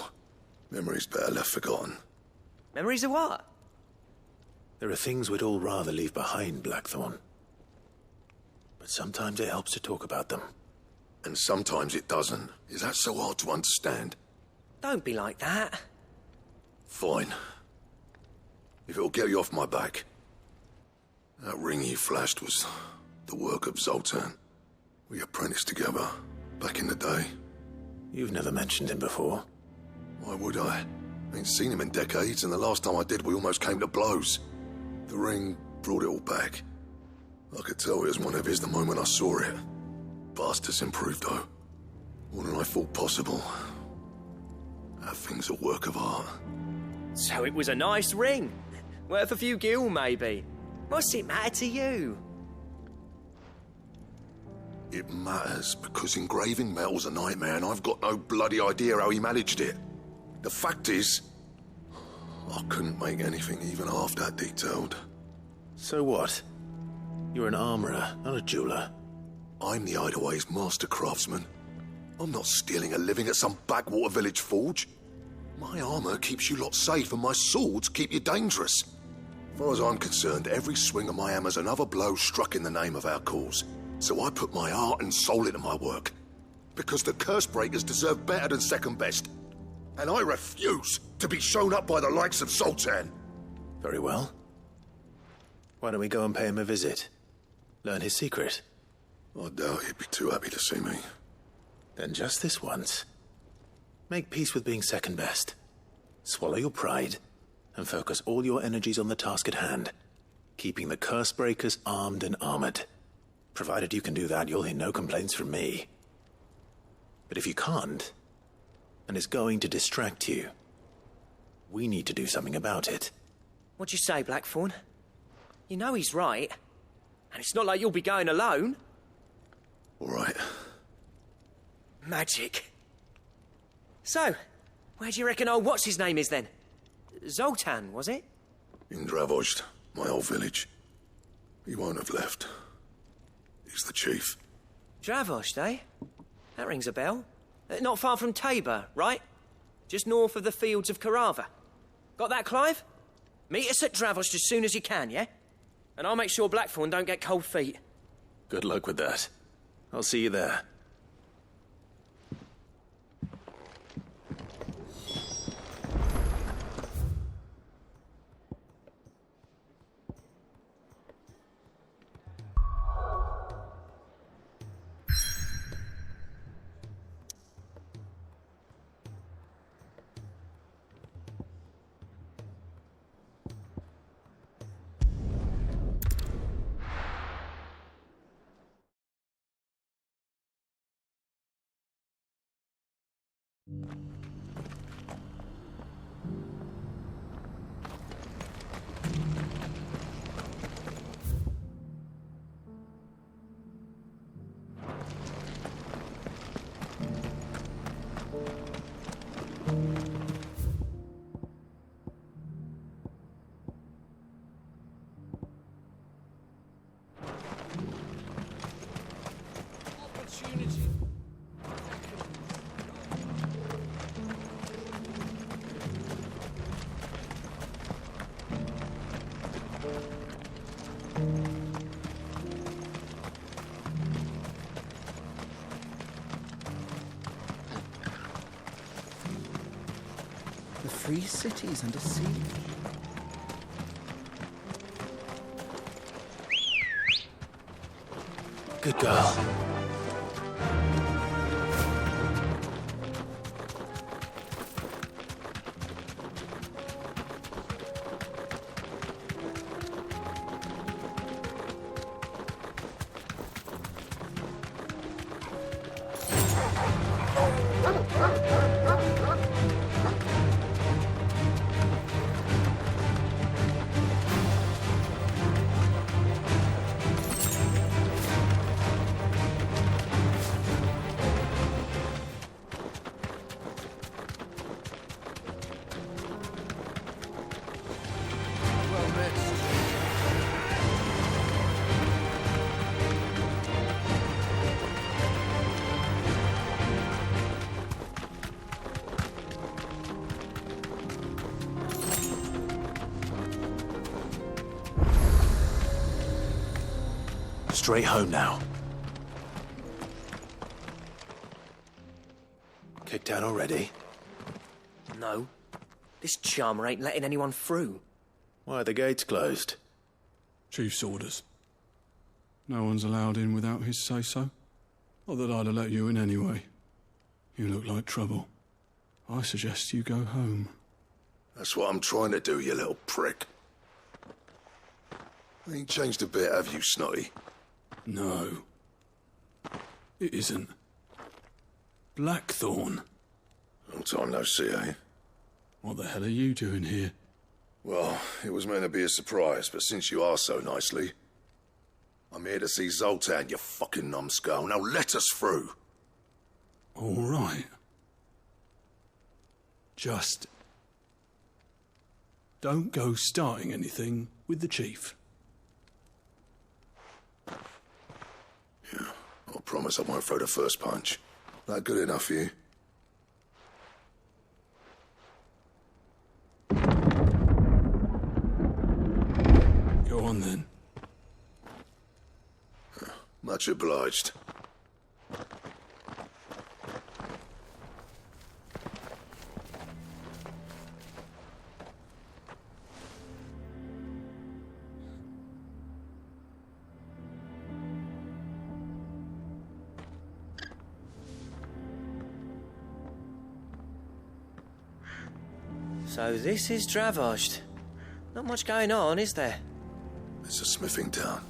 Memories better left forgotten. Memories of what? There are things we'd all rather leave behind, Blackthorn. But sometimes it helps to talk about them. And sometimes it doesn't. Is that so hard to understand? Don't be like that. Fine. If it'll get you off my back. That ring you flashed was the work of Zoltan. We apprenticed together. Back in the day. You've never mentioned him before. Why would I? Ain't seen him in decades, and the last time I did, we almost came to blows. The ring brought it all back. I could tell it was one of his the moment I saw it. Bastard's improved, though. More than I thought possible. That thing's a work of art. So it was a nice ring. Worth a few gil, maybe. What's it matter to you? It matters because engraving metal's a nightmare and I've got no bloody idea how he managed it. The fact is, I couldn't make anything even half that detailed. So what? You're an armorer, not a jeweler. I'm the Hideaway's master craftsman. I'm not stealing a living at some backwater village forge. My armor keeps you lot safe and my swords keep you dangerous. As far as I'm concerned, every swing of my hammer's another blow struck in the name of our cause. So I put my heart and soul into my work. Because the curse breakers deserve better than second best. And I refuse to be shown up by the likes of Zoltan. Very well. Why don't we go and pay him a visit? Learn his secret. I doubt he'd be too happy to see me. Then just this once, make peace with being second best. Swallow your pride, and focus all your energies on the task at hand, keeping the Cursebreakers armed and armored. Provided you can do that, you'll hear no complaints from me. But if you can't, and it's going to distract you, we need to do something about it. What'd you say, Blackthorn? You know he's right. And it's not like you'll be going alone. All right. Magic. So, where do you reckon old what's-his-name is then? Zoltan, was it? In Dravozd, my old village. He won't have left. He's the chief. Dravozd, eh? That rings a bell. Not far from Tabor, right? Just north of the fields of Carava. Got that, Clive? Meet us at Dravozd as soon as you can, yeah? And I'll make sure Blackthorn don't get cold feet. Good luck with that. I'll see you there. The free city's under siege. Good girl. Straight home now. Kicked out already? No. This charmer ain't letting anyone through. Why are the gates closed? Chief's orders. No one's allowed in without his say-so. Not that I'd have let you in anyway. You look like trouble. I suggest you go home. That's what I'm trying to do, you little prick. Ain't changed a bit, have you, Snotty? No. It isn't. Blackthorn. Long time no see, eh? What the hell are you doing here? Well, it was meant to be a surprise, but since you are so nicely, I'm here to see Zoltan, you fucking numbskull. Now let us through. All right. Just don't go starting anything with the chief. Yeah, I promise I won't throw the first punch. That good enough for you? Go on then. Much obliged. So this is Dravojd. Not much going on, is there? It's a smithing town.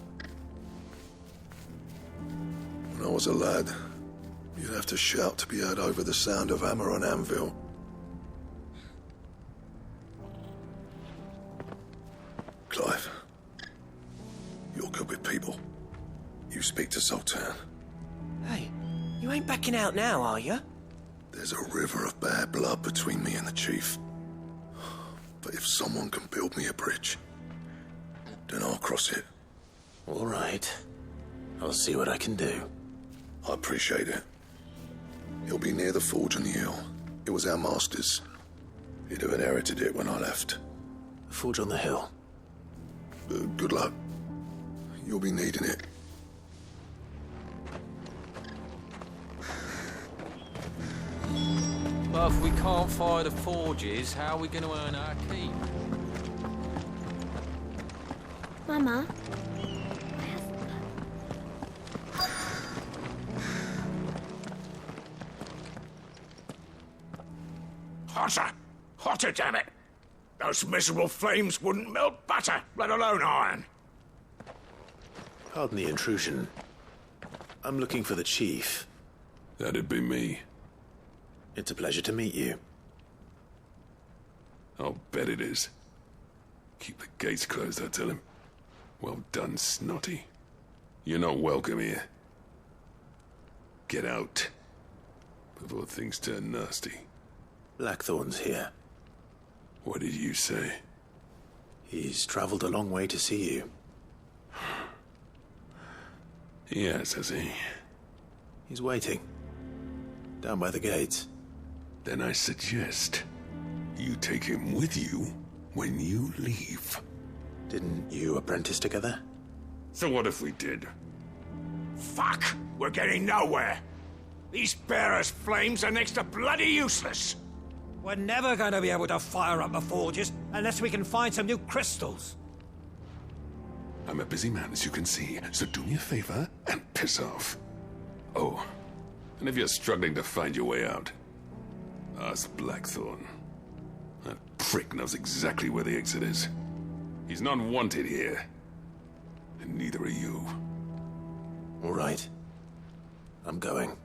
When I was a lad, you'd have to shout to be heard over the sound of hammer on anvil. Clive, you're good with people. You speak to Zoltan. Hey, you ain't backing out now, are you? There's a river of bad blood between me and the chief. But if someone can build me a bridge, then I'll cross it. All right. I'll see what I can do. I appreciate it. It'll be near the forge on the hill. It was our master's. He'd have inherited it when I left. The forge on the hill? Good luck. You'll be needing it. Well, if we can't fire the forges, how are we going to earn our keep? Mama. Hotter! Hotter, damn it! Those miserable flames wouldn't melt butter, let alone iron. Pardon the intrusion. I'm looking for the chief. That'd be me. It's a pleasure to meet you. I'll bet it is. Keep the gates closed, I tell him. Well done, Snotty. You're not welcome here. Get out. Before things turn nasty. Blackthorn's here. What did you say? He's traveled a long way to see you. Yes, has he? He's waiting. Down by the gates. Then I suggest you take him with you when you leave. Didn't you apprentice together? So what if we did? Fuck! We're getting nowhere. These bearers' flames are next to bloody useless. We're never going to be able to fire up the forges unless we can find some new crystals. I'm a busy man, as you can see, so do me a favor and piss off. Oh, and if you're struggling to find your way out, ask Blackthorn. That prick knows exactly where the exit is. He's not wanted here. And neither are you. All right. I'm going.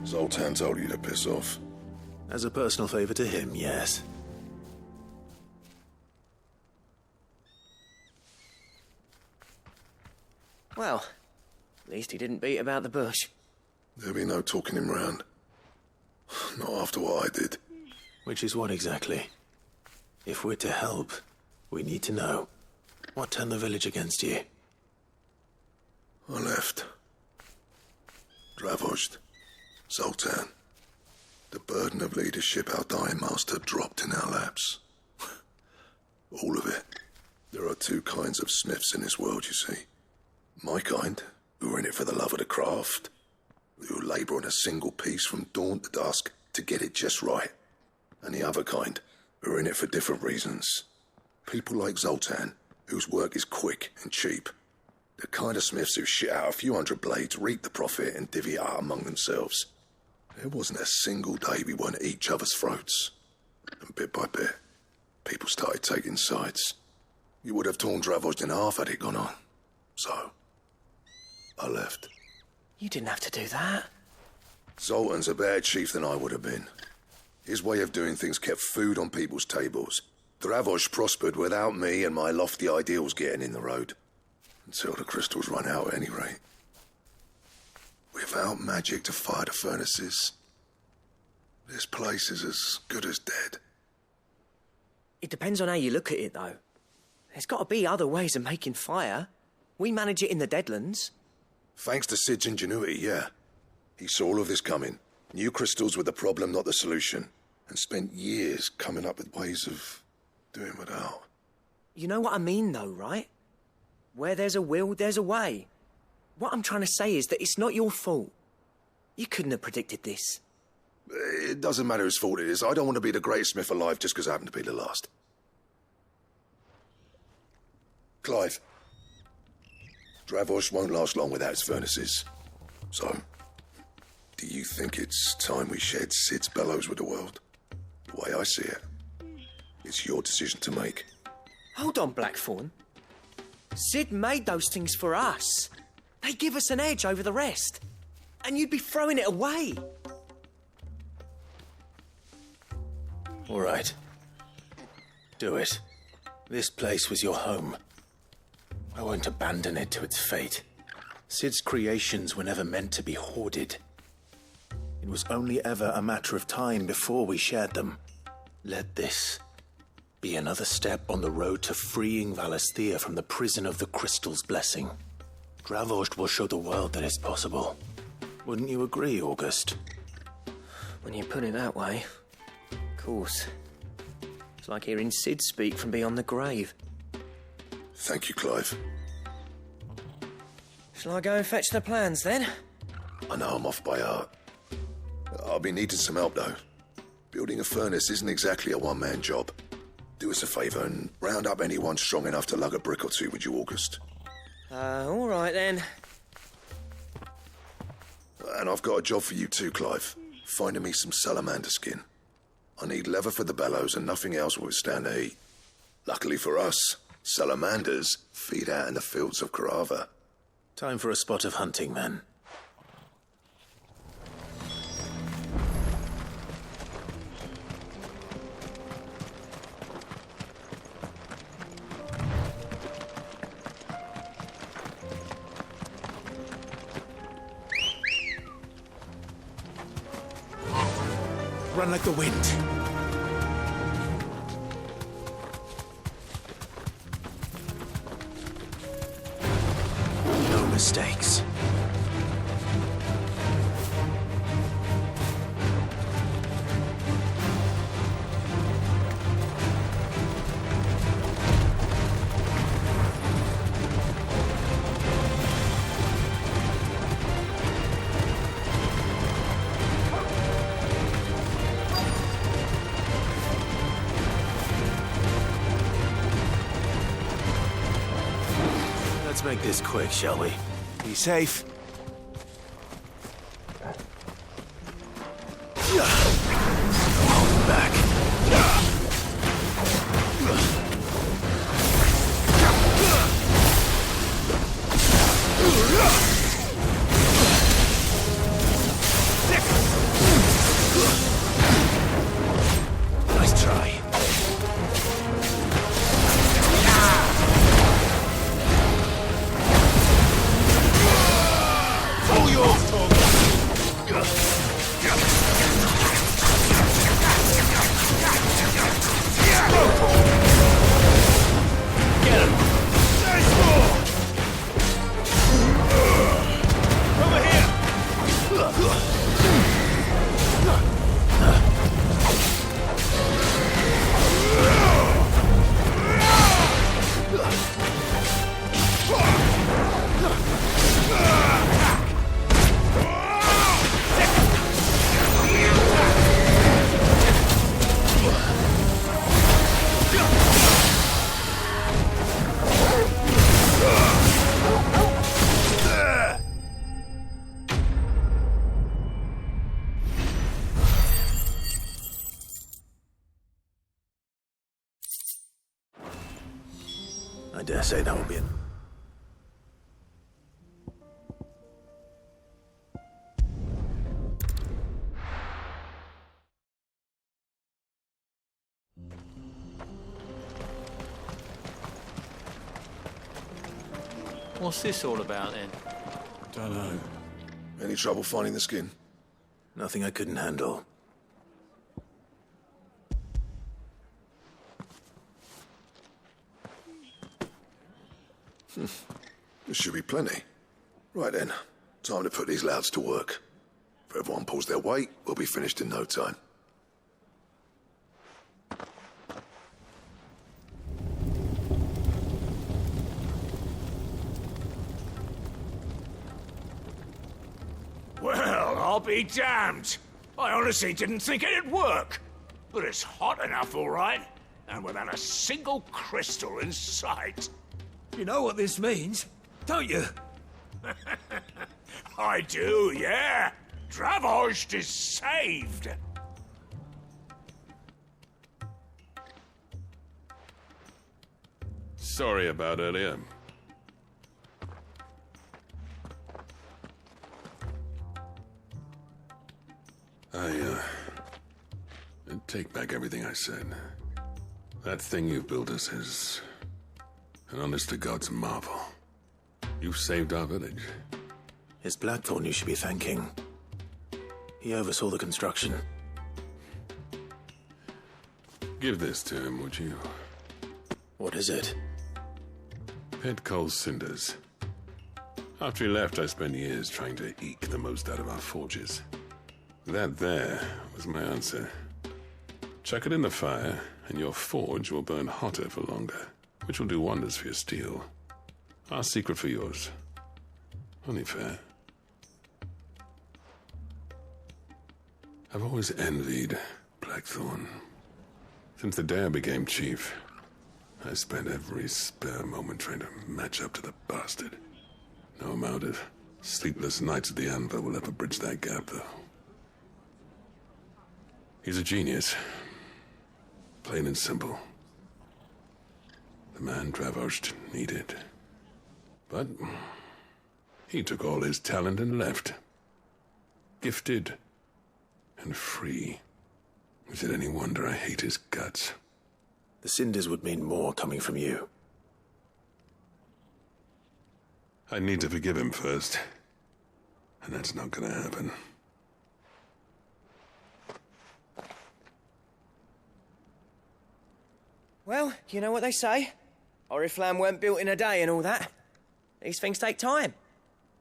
Zoltan told you to piss off. As a personal favor to him, yes. Well, at least he didn't beat about the bush. There'll be no talking him round. Not after what I did. Which is what exactly? If we're to help, we need to know. What turned the village against you? I left. Dravojd. Zoltan. The burden of leadership our dying master dropped in our laps. All of it. There are two kinds of smiths in this world, you see. My kind, who are in it for the love of the craft, who labour on a single piece from dawn to dusk to get it just right. And the other kind, who are in it for different reasons. People like Zoltan, whose work is quick and cheap. The kind of smiths who shit out a few hundred blades, reap the profit, and divvy it out among themselves. There wasn't a single day we weren't at each other's throats. And bit by bit, people started taking sides. You would have torn Dravojd in half had it gone on. So, I left. You didn't have to do that. Zoltan's a better chief than I would have been. His way of doing things kept food on people's tables. Dravojd prospered without me and my lofty ideals getting in the road. Until the crystals run out at any rate. Without magic to fire the furnaces, this place is as good as dead. It depends on how you look at it, though. There's got to be other ways of making fire. We manage it in the Deadlands. Thanks to Sid's ingenuity, yeah. He saw all of this coming. Knew crystals were the problem, not the solution. And spent years coming up with ways of doing without. You know what I mean, though, right? Where there's a will, there's a way. What I'm trying to say is that it's not your fault. You couldn't have predicted this. It doesn't matter whose fault it is. I don't want to be the greatest smith alive just because I happen to be the last. Clive. Dravosh won't last long without its furnaces. So, do you think it's time we shared Sid's bellows with the world? The way I see it, it's your decision to make. Hold on, Blackthorn. Sid made those things for us. They give us an edge over the rest. And you'd be throwing it away. All right. Do it. This place was your home. I won't abandon it to its fate. Sid's creations were never meant to be hoarded. It was only ever a matter of time before we shared them. Let this be another step on the road to freeing Valisthea from the prison of the Crystal's blessing. Dravost will show the world that it's possible. Wouldn't you agree, August? When you put it that way, of course. It's like hearing Sid speak from beyond the grave. Thank you, Clive. Shall I go and fetch the plans, then? I know I'm off by heart. I'll be needing some help, though. Building a furnace isn't exactly a one-man job. Do us a favour and round up anyone strong enough to lug a brick or two with you, August. All right, then. And I've got a job for you too, Clive. Finding me some salamander skin. I need leather for the bellows and nothing else will withstand the heat. Luckily for us, salamanders feed out in the fields of Carava. Time for a spot of hunting, then. Run like the wind. No mistakes. Let's make this quick, shall we? Be safe. Hold back. Nice try. I dare say that will be it. What's this all about, then? Don't know. Any trouble finding the skin? Nothing I couldn't handle. There should be plenty. Right then, time to put these louds to work. If everyone pulls their weight, we'll be finished in no time. Well, I'll be damned. I honestly didn't think it'd work. But it's hot enough, all right. And without a single crystal in sight. You know what this means, don't you? I do, yeah. Dravost is saved. Sorry about earlier. I take back everything I said. That thing you built us is an honest-to-God's marvel. You've saved our village. It's Blackthorn you should be thanking. He oversaw the construction. Give this to him, would you? What is it? Pet Cole's cinders. After he left, I spent years trying to eke the most out of our forges. That there was my answer. Chuck it in the fire, and your forge will burn hotter for longer, which will do wonders for your steel. Our secret for yours. Only fair. I've always envied Blackthorn. Since the day I became chief, I spent every spare moment trying to match up to the bastard. No amount of sleepless nights at the anvil will ever bridge that gap, though. He's a genius. Plain and simple. The man Dravost needed. But he took all his talent and left. Gifted and free. Is it any wonder I hate his guts? The cinders would mean more coming from you. I need to forgive him first. And that's not gonna happen. Well, you know what they say. Oriflamme weren't built in a day and all that. These things take time.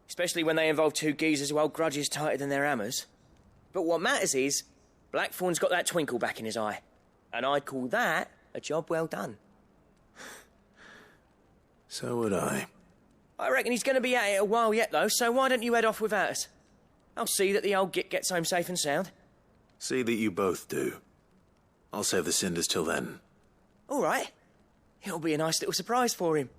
Especially when they involve two geezers who hold grudges tighter than their hammers. But what matters is, Blackthorn's got that twinkle back in his eye. And I'd call that a job well done. So would I. I reckon he's going to be at it a while yet, though, so why don't you head off without us? I'll see that the old git gets home safe and sound. See that you both do. I'll save the cinders till then. All right. It'll be a nice little surprise for him.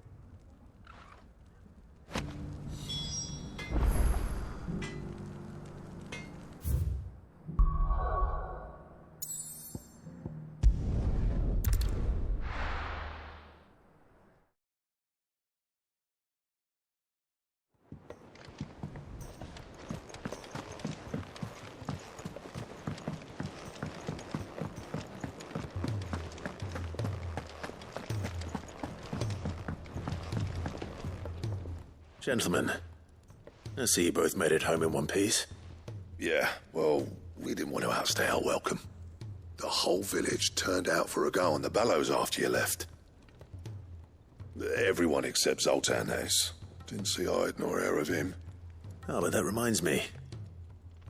Gentlemen, I see you both made it home in one piece. Yeah, well, we didn't want to outstay our welcome. The whole village turned out for a go on the bellows after you left. Everyone except Zoltan has. Didn't see hide nor hair of him. Oh, but that reminds me.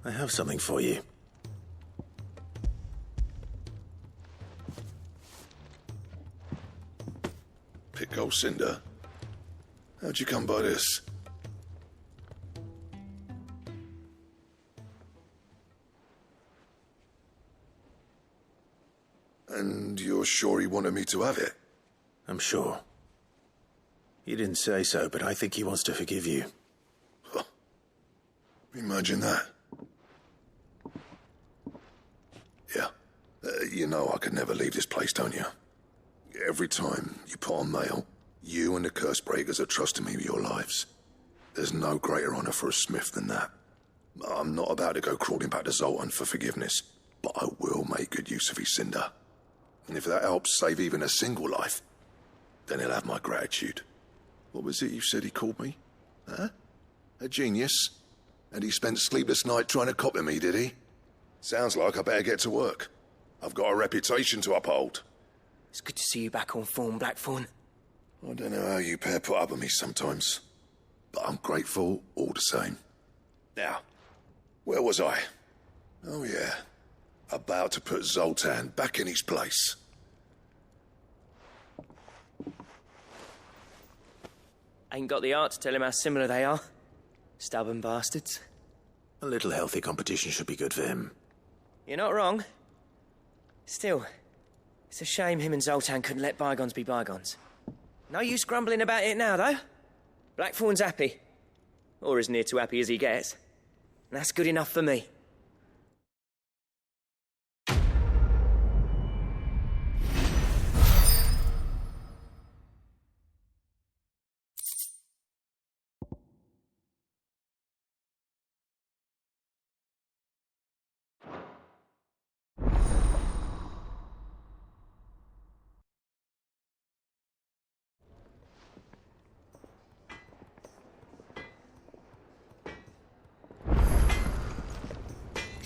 I have something for you. Pico Cinder. How'd you come by this? And you're sure he wanted me to have it? I'm sure. He didn't say so, but I think he wants to forgive you. Huh. Imagine that. Yeah. You know I could never leave this place, don't you? Every time you put on mail, you and the Cursebreakers are trusting me with your lives. There's no greater honor for a smith than that. I'm not about to go crawling back to Zoltan for forgiveness, but I will make good use of his cinder. And if that helps save even a single life, then he'll have my gratitude. What was it you said he called me? Huh? A genius? And he spent sleepless night trying to copy me, did he? Sounds like I better get to work. I've got a reputation to uphold. It's good to see you back on form, Blackthorn. I don't know how you pair put up with me sometimes, but I'm grateful all the same. Now, where was I? Oh yeah, about to put Zoltan back in his place. Ain't got the art to tell him how similar they are. Stubborn bastards. A little healthy competition should be good for him. You're not wrong. Still, it's a shame him and Zoltan couldn't let bygones be bygones. No use grumbling about it now, though. Blackthorn's happy. Or as near to happy as he gets. And that's good enough for me.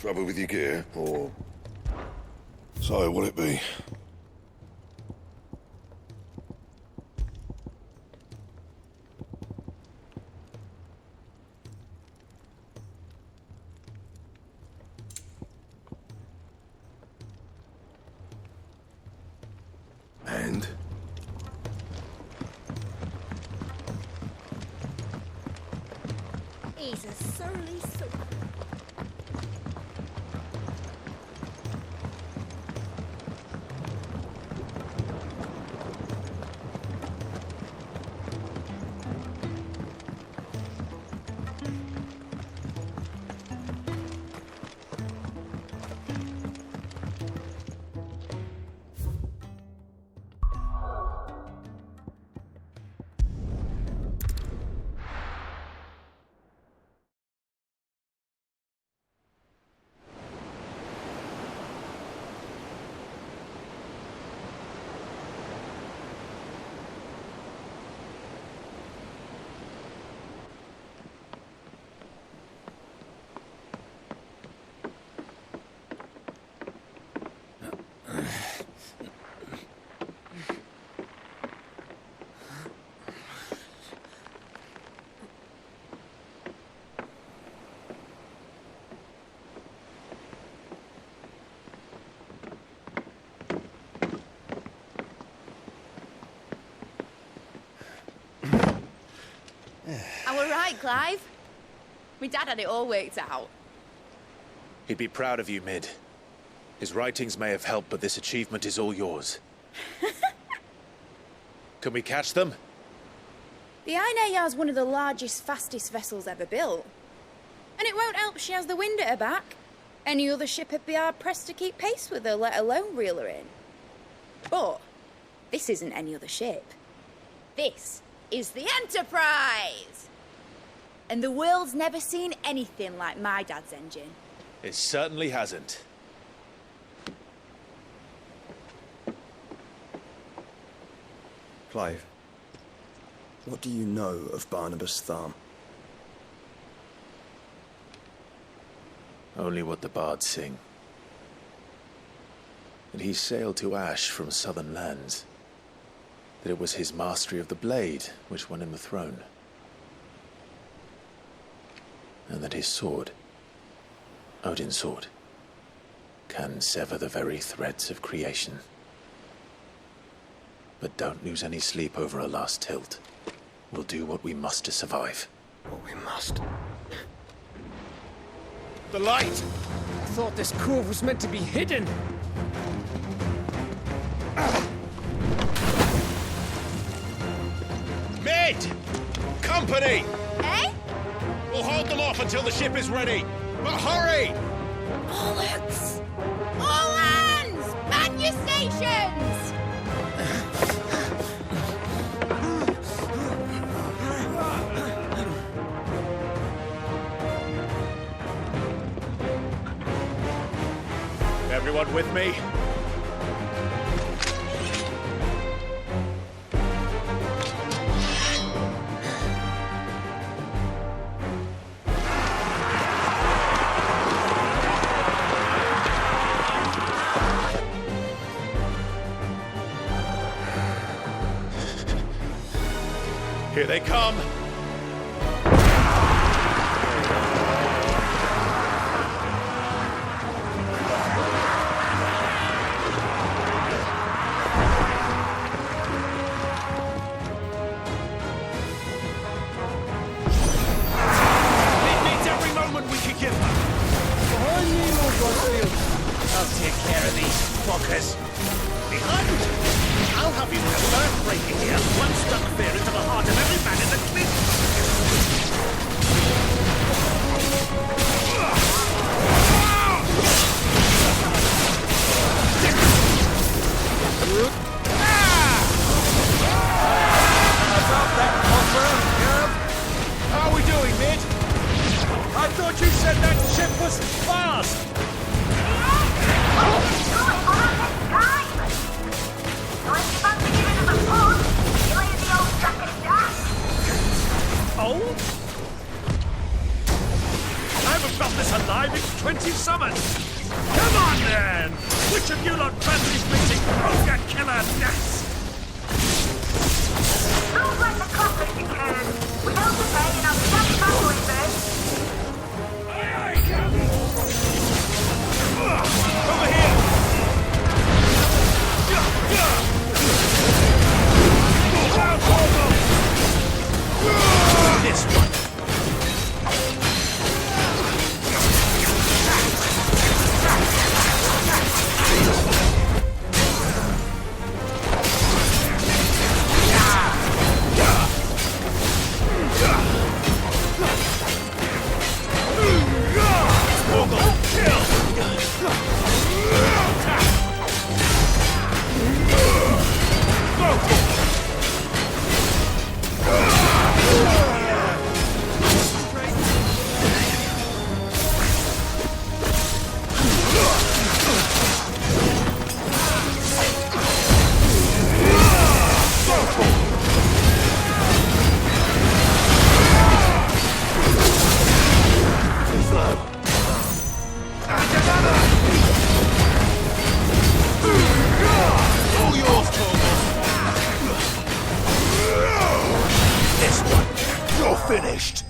Trouble with your gear, or... So, what'll it be? And? He's a surly soul. I were right, Clive. My dad had it all worked out. He'd be proud of you, Mid. His writings may have helped, but this achievement is all yours. Can we catch them? The Ainayar's one of the largest, fastest vessels ever built. And it won't help she has the wind at her back. Any other ship would be hard-pressed to keep pace with her, let alone reel her in. But this isn't any other ship. This is the Enterprise! And the world's never seen anything like my dad's engine. It certainly hasn't. Clive, what do you know of Barnabas Tharm? Only what the bards sing. That he sailed to Ash from southern lands. That it was his mastery of the blade which won him the throne. And that his sword, Odin's sword, can sever the very threads of creation. But don't lose any sleep over a last tilt. We'll do what we must to survive. What we must. The light! I thought this cove was meant to be hidden. Mid! Company! Eh? We'll hold them off until the ship is ready. But hurry! Bollocks! All hands! Man your stations! Everyone with me? Here they come! It needs every moment we can give her. Rosfield. I'll take care of these fuckers. Behind! I'll have you know earthbreaker here. One stuck fear into the heart of every man in the cliff. About that offer, Herb? How are we doing, mate? I thought you said that ship was fast! Oh? I haven't felt this alive in 20 summers! Come on, then! Which of you lot fancies meeting Ogre Killer next? Don't let the coppers you can. We don't pay and I'll stand back with it. Over here! This one. Finished!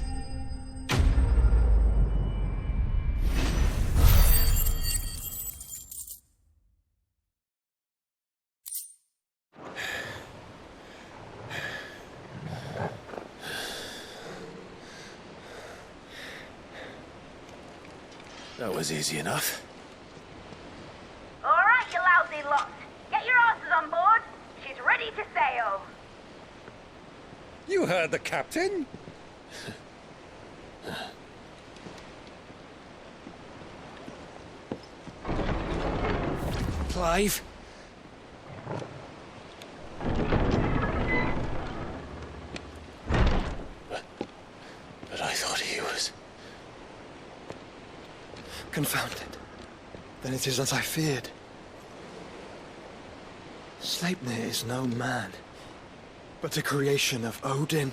That was easy enough. All right, you lousy lot. Get your asses on board. She's ready to sail. You heard the captain? Clive? But I thought he was... Confounded. Then it is as I feared. Sleipnir is no man, but a creation of Odin.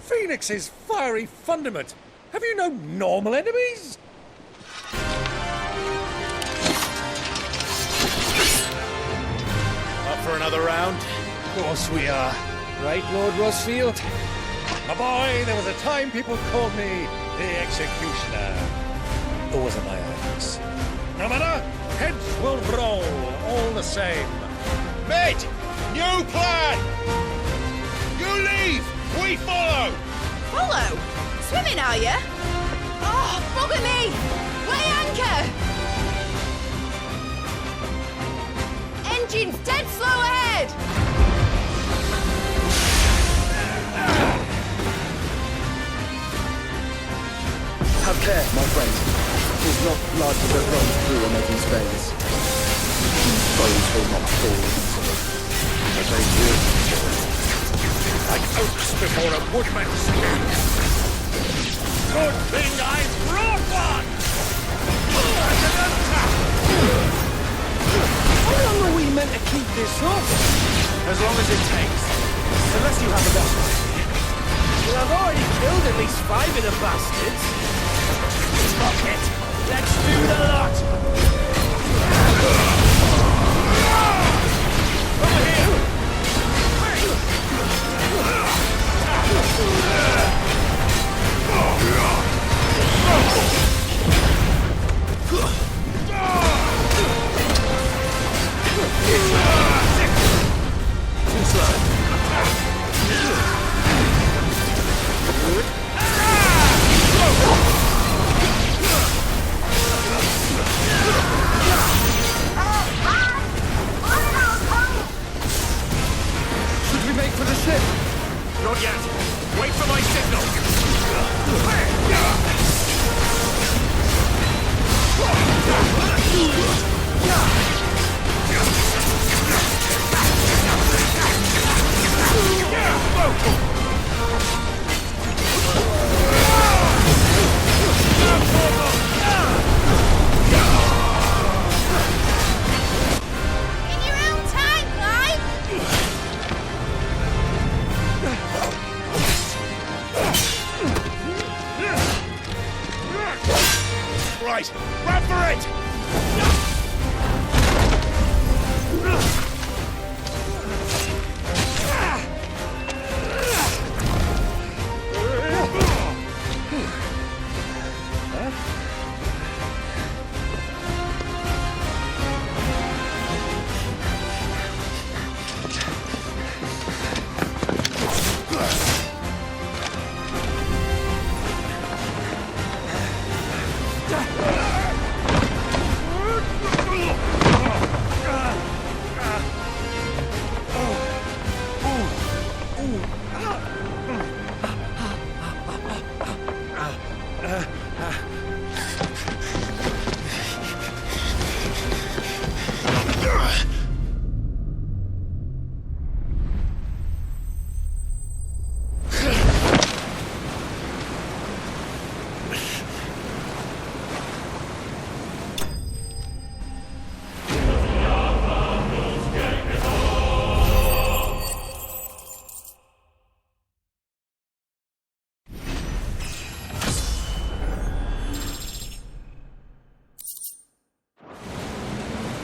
Phoenix's fiery fundament. Have you no normal enemies? Up for another round? Of course we are. Right, Lord Rosfield? My boy, there was a time people called me the Executioner. Always at my axe. No matter, heads will roll, all the same. Mate! New plan! You leave! We follow! Follow? Swimming, are you? Oh, bugger me! Weigh anchor! Engine's dead slow ahead! Have care, my friend. 'Tis not blood that runs through a maiden's veins. These bones will not fall easily, but they will. Like oaks before a woodman's skin. Good thing I brought one! How long are we meant to keep this up? As long as it takes. Unless you have a gun. Well, I've already killed at least 5 of the bastards. Fuck it. Let's do the lot. Over here! too slow. Should we make for the ship? Not yet. Wait for my signal. In your own time, Clive! Right, run for it!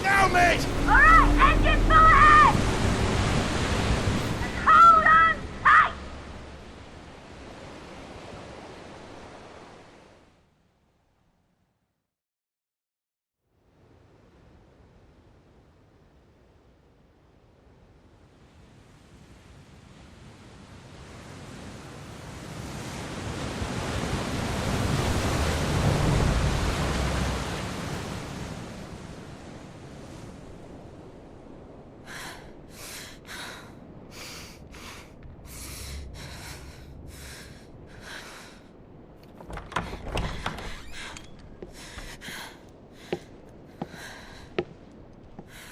Now, mate! Alright, engine full ahead! And hold on tight!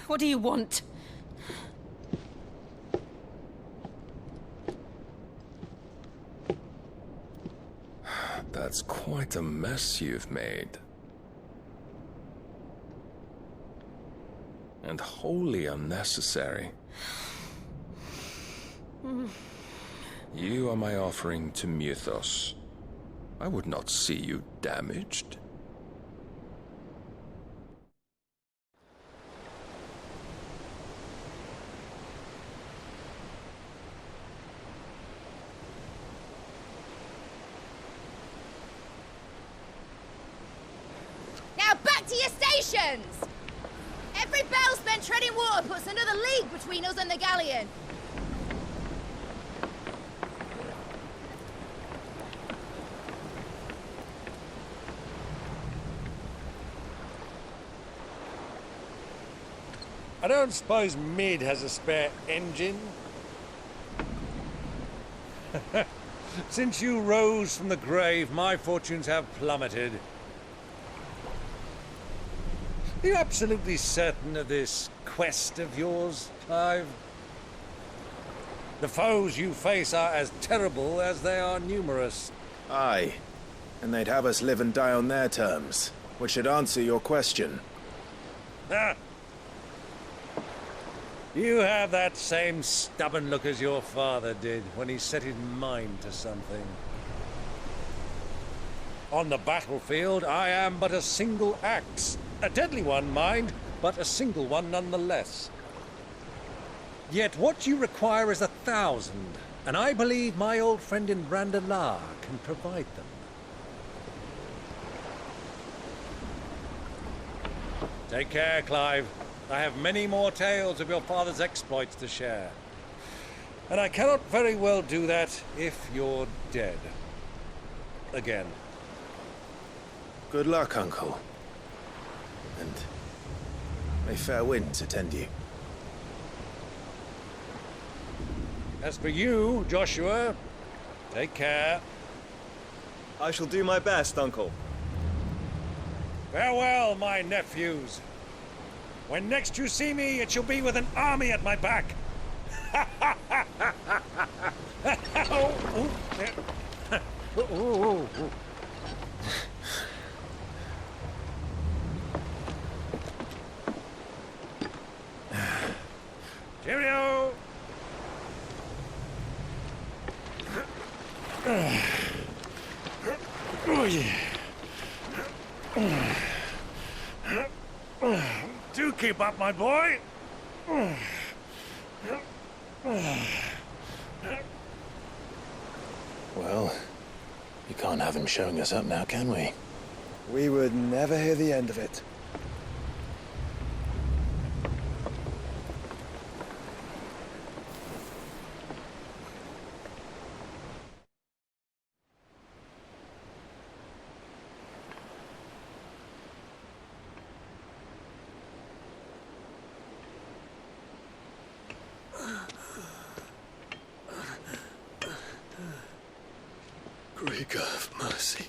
What do you want? That's quite a mess you've made. And wholly unnecessary. You are my offering to Mythos. I would not see you damaged. Now back to your stations! Every bell spent treading water puts another league between us and the galleon. I don't suppose Mid has a spare engine? Since you rose from the grave, my fortunes have plummeted. Are you absolutely certain of this quest of yours, Clive? The foes you face are as terrible as they are numerous. Aye. And they'd have us live and die on their terms, which should answer your question. Ah! You have that same stubborn look as your father did when he set his mind to something. On the battlefield, I am but a single axe. A deadly one, mind, but a single one nonetheless. Yet what you require is 1,000, and I believe my old friend in Brandalar can provide them. Take care, Clive. I have many more tales of your father's exploits to share. And I cannot very well do that if you're dead. Again. Good luck, Uncle. And may fair winds attend you. As for you, Joshua, take care. I shall do my best, Uncle. Farewell, my nephews. When next you see me, it shall be with an army at my back. Cheerio! Oh, yeah. Do keep up, my boy. Well, you can't have him showing us up now, can we? We would never hear the end of it. Greek of mercy.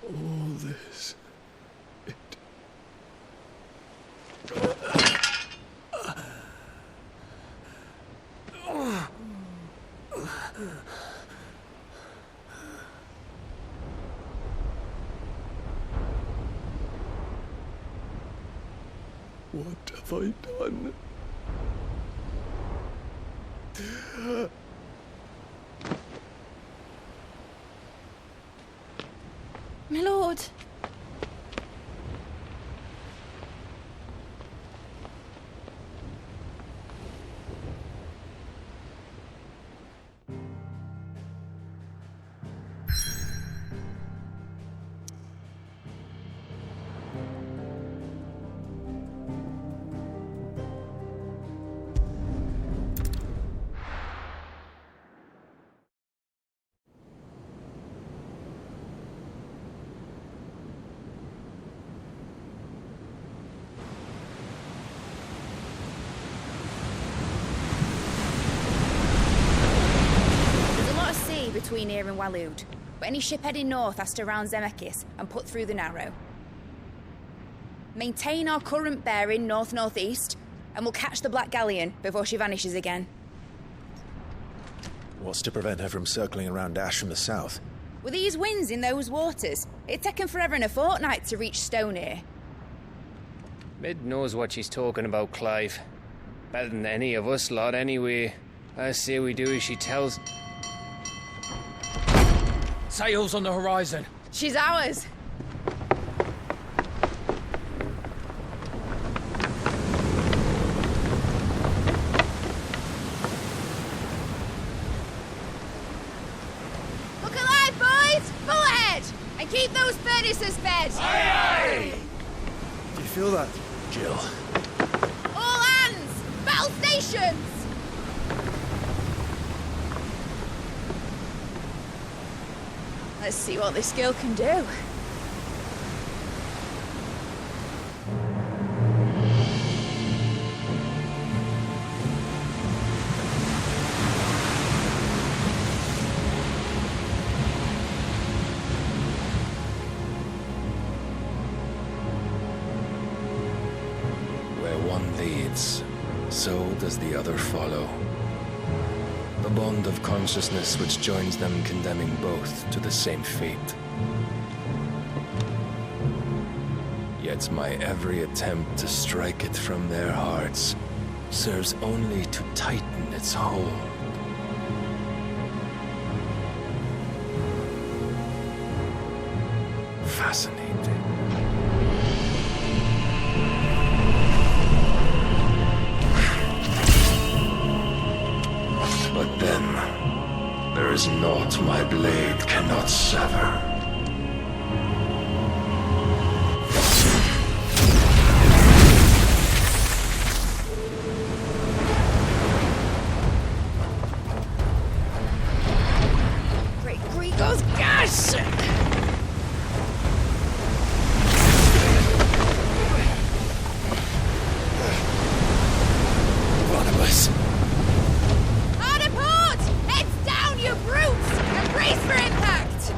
All this. What have I done? My lord. Between here and Waloed, but any ship heading north has to round Zemeckis and put through the Narrow. Maintain our current bearing north-northeast, and we'll catch the Black Galleon before she vanishes again. What's to prevent her from circling around Ash from the south? With these winds in those waters, it'd taken forever and a fortnight to reach Stonehenge. Mid knows what she's talking about, Clive. Better than any of us lot, anyway. I say we do as she tells. Sails on the horizon. She's ours. Look alive, boys! Full ahead! And keep those furnaces fed! Aye, aye! Do you feel that? Jill. All hands! Battle stations! Let's see what this girl can do. Where one leads, so does the other follow. The bond of consciousness which joins them condemning both to the same fate. Yet my every attempt to strike it from their hearts serves only to tighten its hold. fascinating. But then, there is naught my blade cannot sever. Great Gregor's gas! Barnabas. Hard port! Heads down, you brutes! And brace for impact!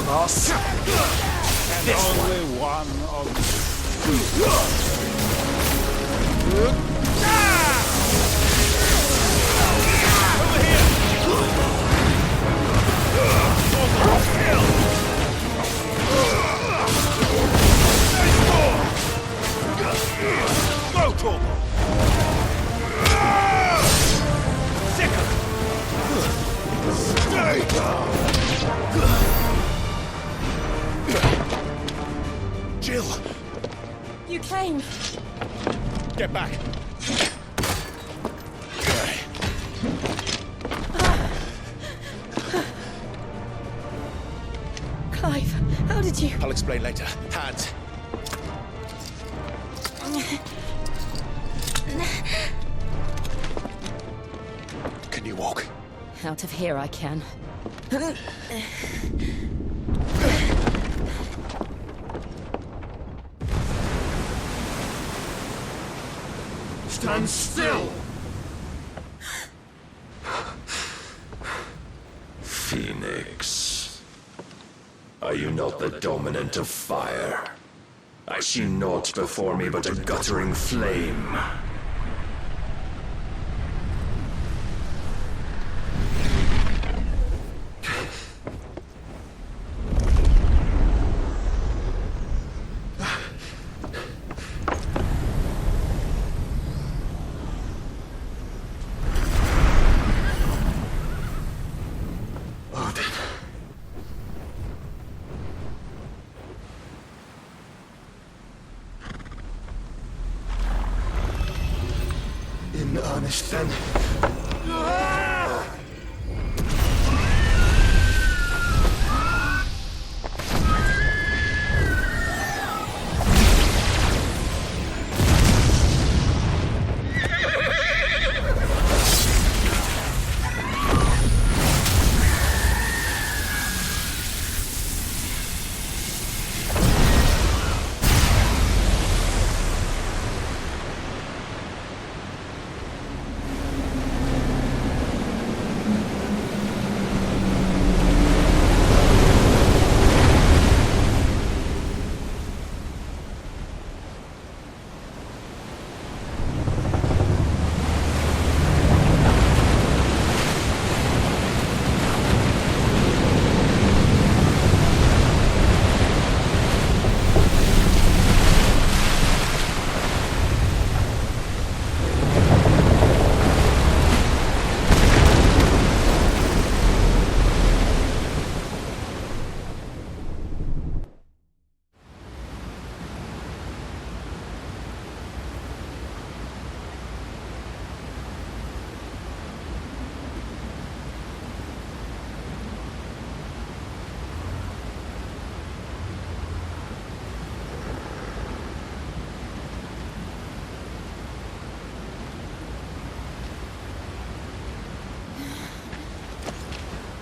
us. And This only one of Jill! You came. Get back! Clive, how did you... I'll explain later. Hands! Can you walk? Out of here I can. Stand still! Phoenix. Are you not the dominant of fire? I see naught before me but a guttering flame. In earnest, then.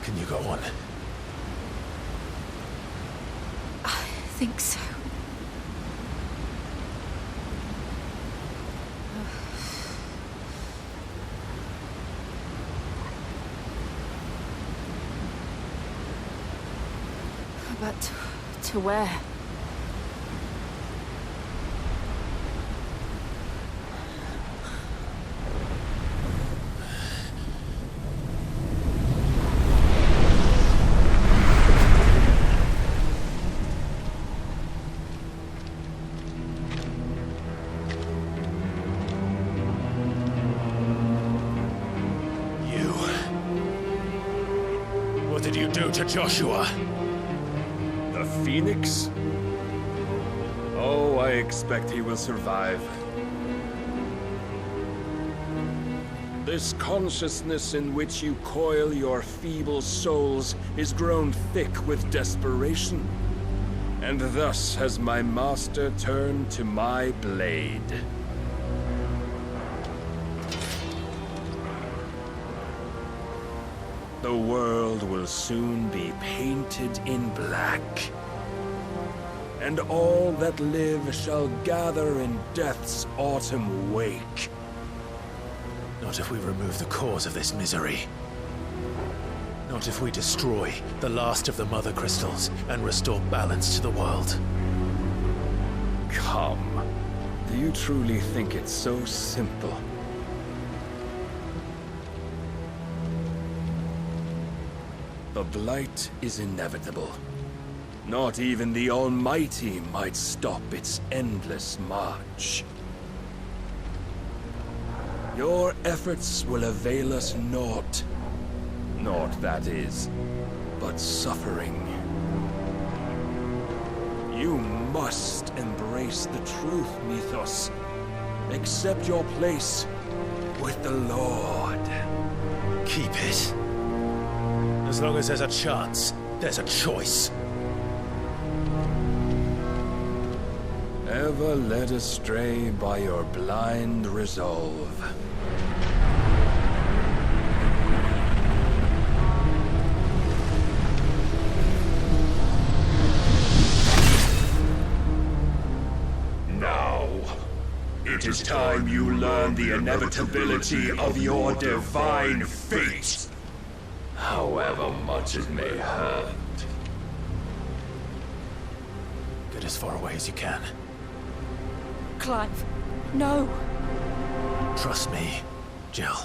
Can you go on? I think so. But to where? What did you do to Joshua? The Phoenix? Oh, I expect he will survive. This consciousness in which you coil your feeble souls is grown thick with desperation. And thus has my master turned to my blade. The world will soon be painted in black. And all that live shall gather in death's autumn wake. Not if we remove the cause of this misery. Not if we destroy the last of the Mother Crystals and restore balance to the world. Come. Do you truly think it's so simple? The Blight is inevitable. Not even the Almighty might stop its endless march. Your efforts will avail us naught. Naught, that is, but suffering. You must embrace the truth, Mythos. Accept your place with the Lord. Keep it. As long as there's a chance, there's a choice. Ever led astray by your blind resolve. Now, it is time you learn the inevitability of your divine fate. However much it may hurt. Get as far away as you can. Clive, no. Trust me, Jill.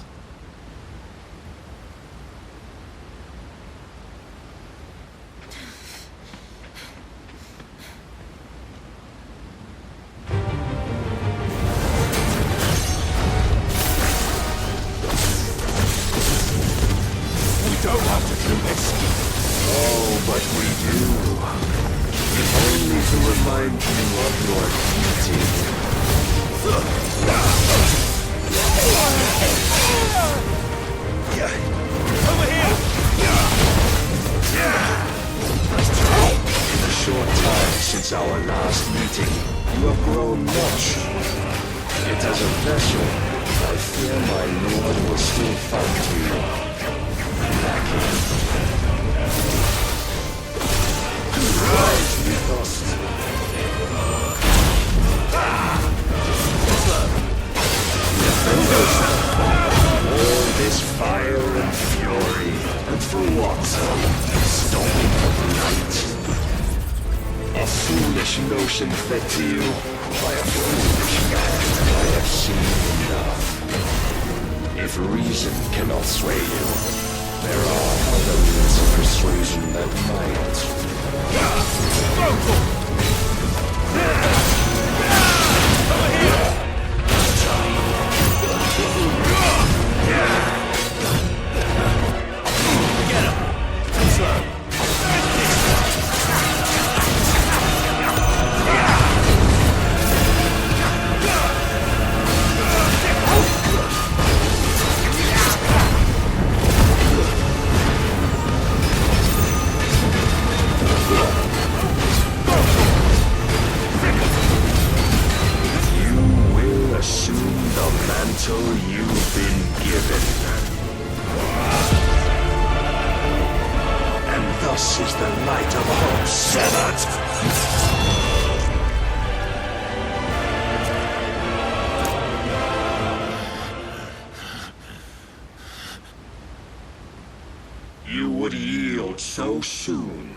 You would yield so soon.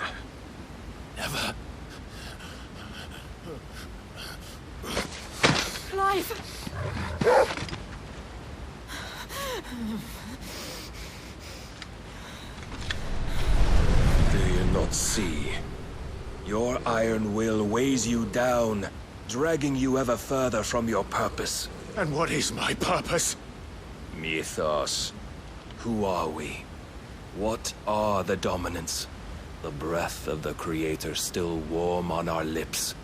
Never. Clive! Do you not see? Your iron will weighs you down, dragging you ever further from your purpose. And what is my purpose? Mythos. Who are we? What are the dominants? The breath of the Creator still warm on our lips.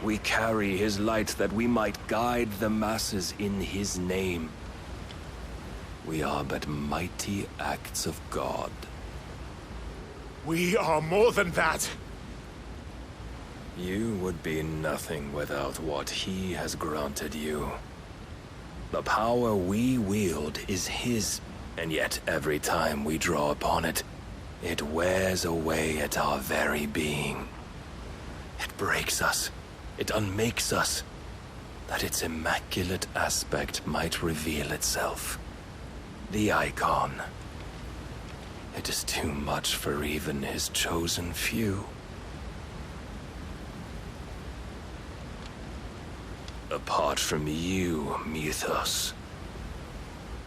We carry his light that we might guide the masses in his name. We are but mighty acts of God. We are more than that! You would be nothing without what he has granted you. The power we wield is his, and yet every time we draw upon it, it wears away at our very being. It breaks us. It unmakes us, that its immaculate aspect might reveal itself. The icon. It is too much for even his chosen few. Apart from you, Mythos,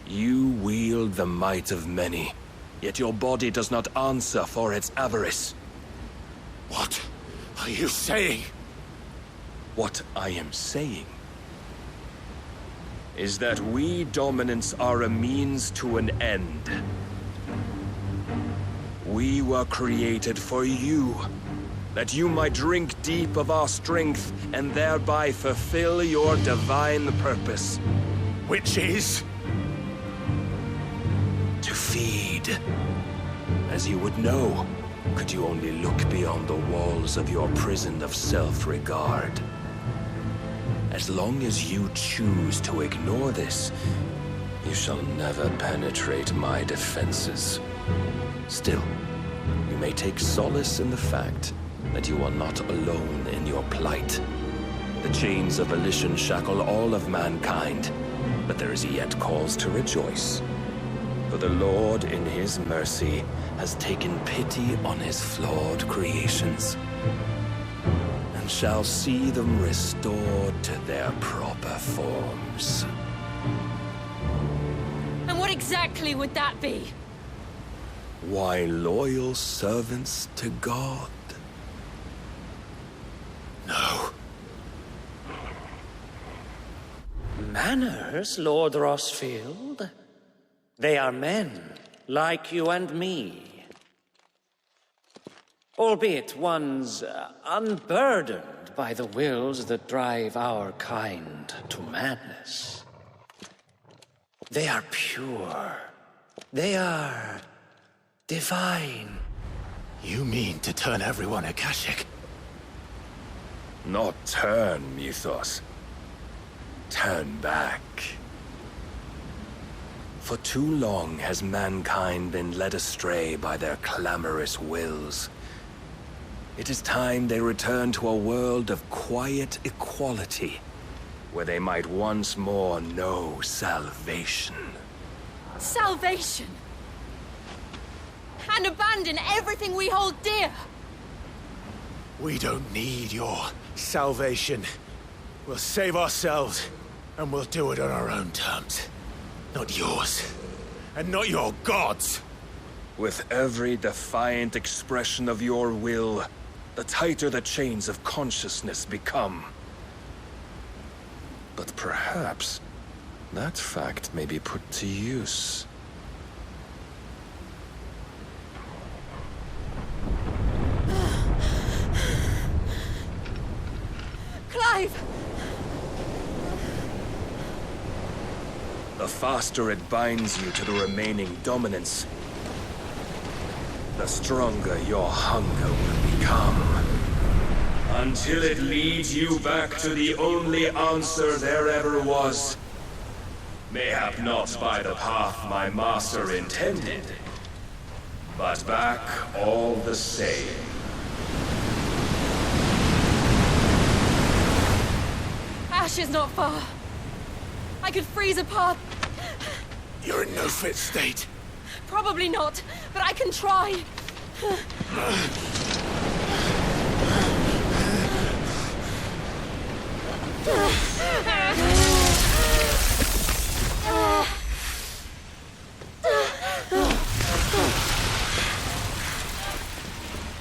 you wield the might of many, yet your body does not answer for its avarice. What are you saying? What I am saying is that we dominants are a means to an end. We were created for you, that you might drink deep of our strength and thereby fulfill your divine purpose. Which is? To feed. As you would know, could you only look beyond the walls of your prison of self-regard. As long as you choose to ignore this, you shall never penetrate my defenses. Still, you may take solace in the fact that you are not alone in your plight. The chains of volition shackle all of mankind, but there is yet cause to rejoice. For the Lord, in his mercy, has taken pity on his flawed creations, and shall see them restored to their proper forms. And what exactly would that be? Why, loyal servants to God. No. Manners, Lord Rossfield? They are men, like you and me. Albeit ones unburdened by the wills that drive our kind to madness. They are pure. They are divine. You mean to turn everyone Akashic? Not turn, Mythos. Turn back. For too long has mankind been led astray by their clamorous wills. It is time they return to a world of quiet equality, where they might once more know salvation. Salvation? And abandon everything we hold dear? We don't need your salvation. We'll save ourselves, and we'll do it on our own terms. Not yours. And not your gods. With every defiant expression of your will, the tighter the chains of consciousness become. But perhaps that fact may be put to use. Clive! The faster it binds you to the remaining dominance, the stronger your hunger will become. Until it leads you back to the only answer there ever was. Mayhap not by the path my master intended, but back all the same. Ash is not far. I could freeze a path. You're in no fit state. Probably not, but I can try.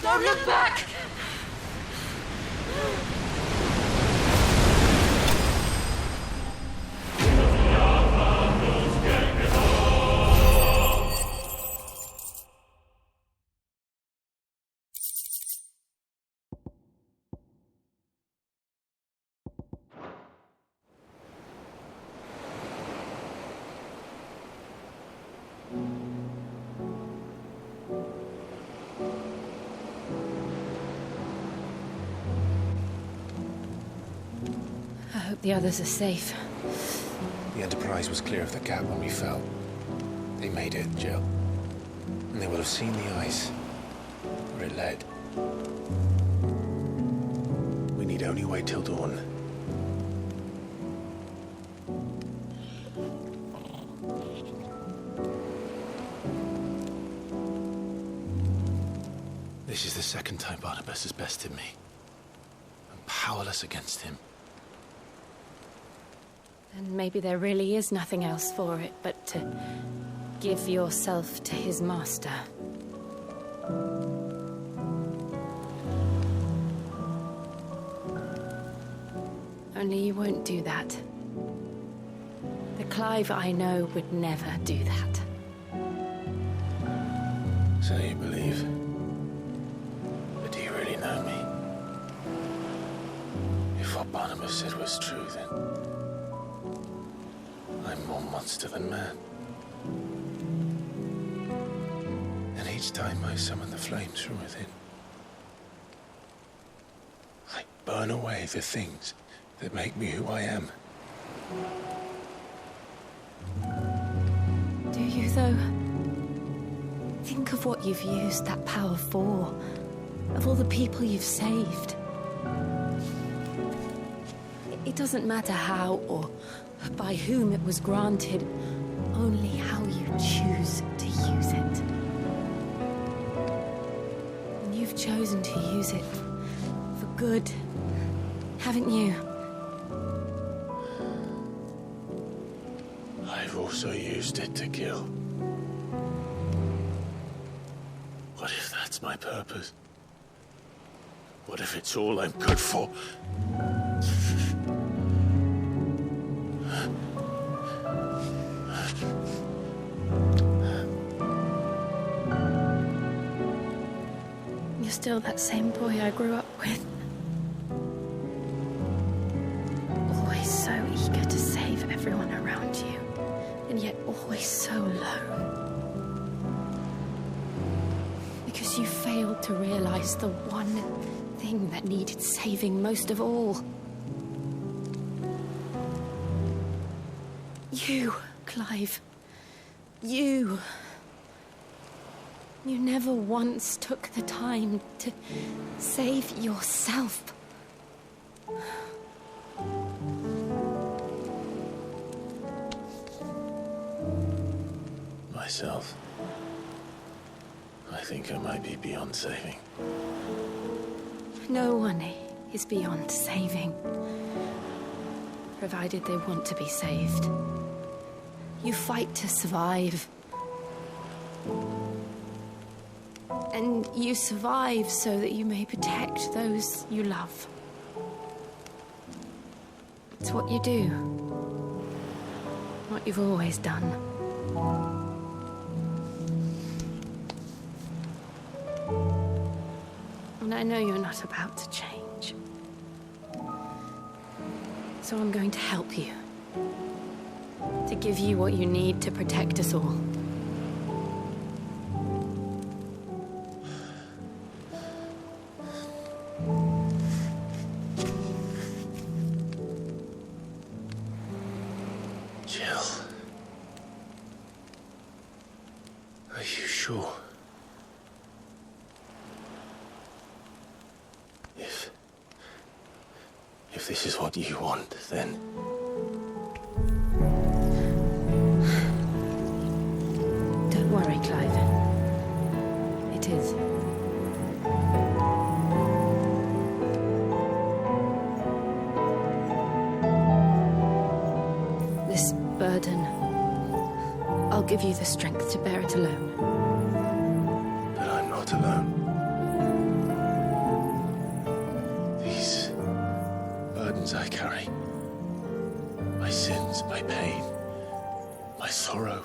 Don't look back! I hope the others are safe. The Enterprise was clear of the gap when we fell. They made it, Jill. And they will have seen the ice, where it led. We need only wait till dawn. This is the second time Barnabas has bested me. I'm powerless against him. And maybe there really is nothing else for it but to give yourself to his master. Only you won't do that. The Clive I know would never do that. So you believe? But do you really know me? If what Barnabas said was true, then I'm more monster than man. And each time I summon the flames from within, I burn away the things that make me who I am. Do you, though? Think of what you've used that power for, of all the people you've saved. It doesn't matter how or by whom it was granted, only how you choose to use it. And you've chosen to use it for good, haven't you? I've also used it to kill. What if that's my purpose? What if it's all I'm good for? You're still that same boy I grew up with. Always so eager to save everyone around you, and yet always so low. Because you failed to realize the one thing that needed saving most of all. You, Clive. You. You never once took the time to save yourself. Myself? I think I might be beyond saving. No one is beyond saving, provided they want to be saved. You fight to survive. And you survive so that you may protect those you love. It's what you do. What you've always done. And I know you're not about to change. So I'm going to help you. To give you what you need to protect us all. Jill. Are you sure? If this is what you want, then... Don't worry, Clive. It is. This burden, I'll give you the strength to bear it alone. But I'm not alone. These burdens I carry, my sins, my pain, my sorrow,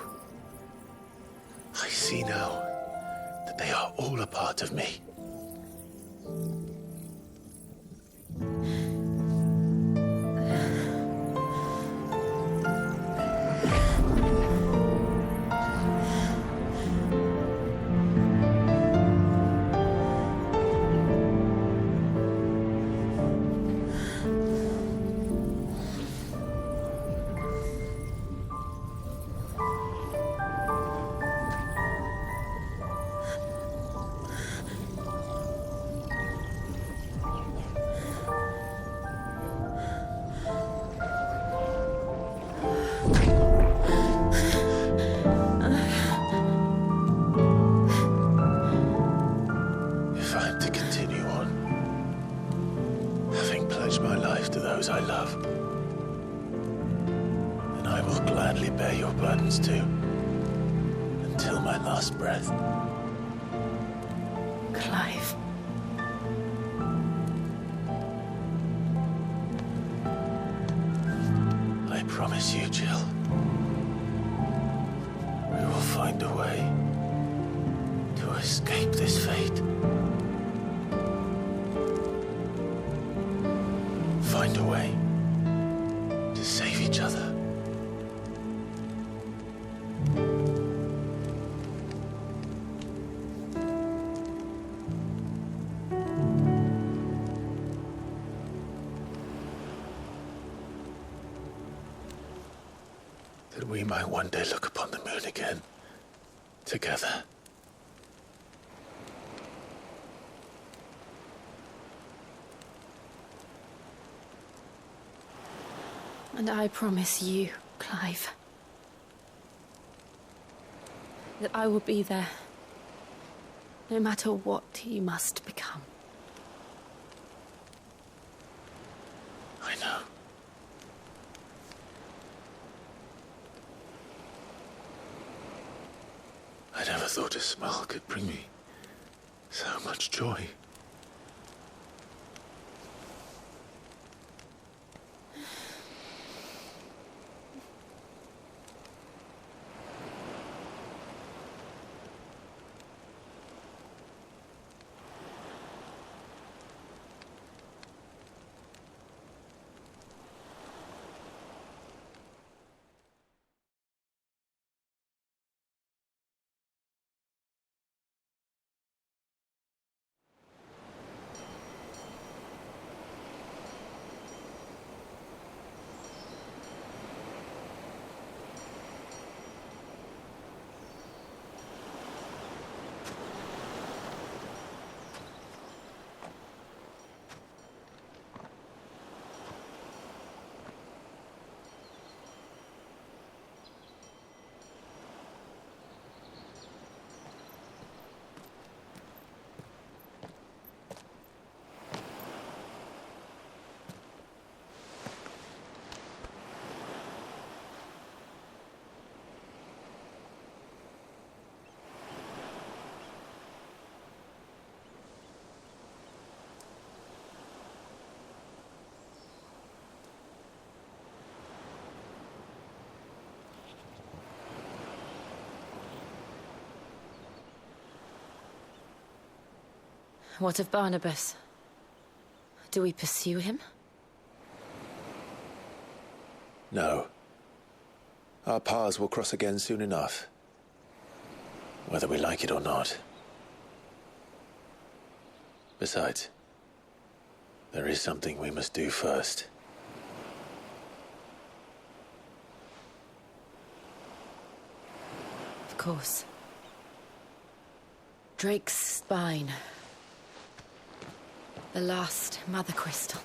I see now that they are all a part of me. those I love. And I will gladly bear your burdens too, until my last breath. Clive. I promise you, Jill. We will find a way to escape this fate. Find a way to save each other. That we might one day look upon the moon again, together. And I promise you, Clive, that I will be there, no matter what you must become. I know. I never thought a smile could bring me so much joy. What of Barnabas? Do we pursue him? No. Our paths will cross again soon enough. Whether we like it or not. Besides, there is something we must do first. Of course. Drake's spine. The last Mother Crystal.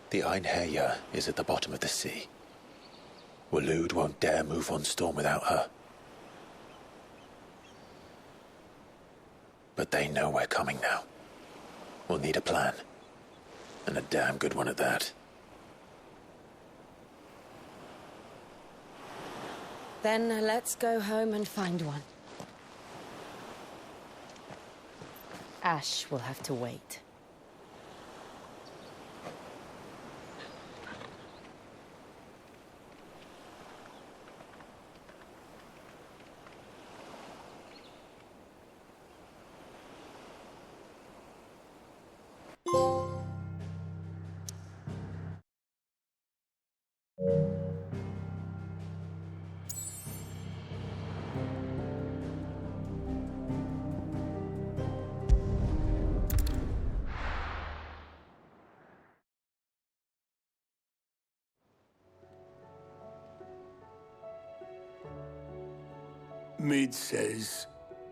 The Einherjar is at the bottom of the sea. Waloed won't dare move on Storm without her. But they know we're coming now. We'll need a plan. And a damn good one at that. Then let's go home and find one. Ash will have to wait. Mid says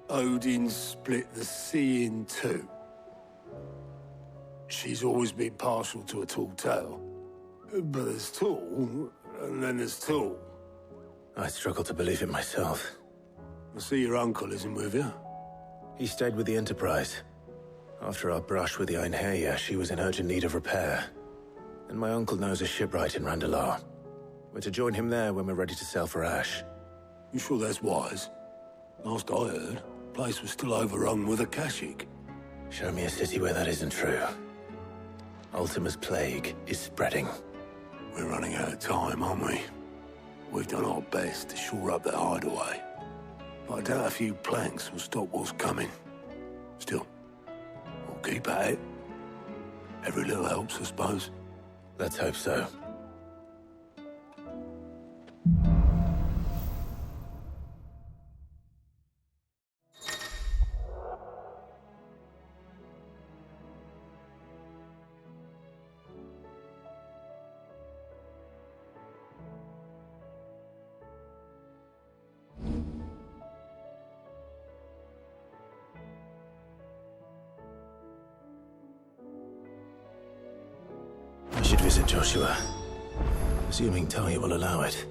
Odin split the sea in two. She's always been partial to a tall tale. But there's tall, and then there's tall. I struggle to believe it myself. I see your uncle isn't with you. He stayed with the Enterprise. After our brush with the Einherja, she was in urgent need of repair. And my uncle knows a shipwright in Randalar. We're to join him there when we're ready to sail for Ash. You sure that's wise? Last I heard, the place was still overrun with Akashic. Show me a city where that isn't true. Ultima's plague is spreading. We're running out of time, aren't we? We've done our best to shore up that hideaway. But I doubt a few planks will stop what's coming. Still, we'll keep at it. Every little helps, I suppose. Let's hope so. I should visit Joshua, assuming Talia will allow it.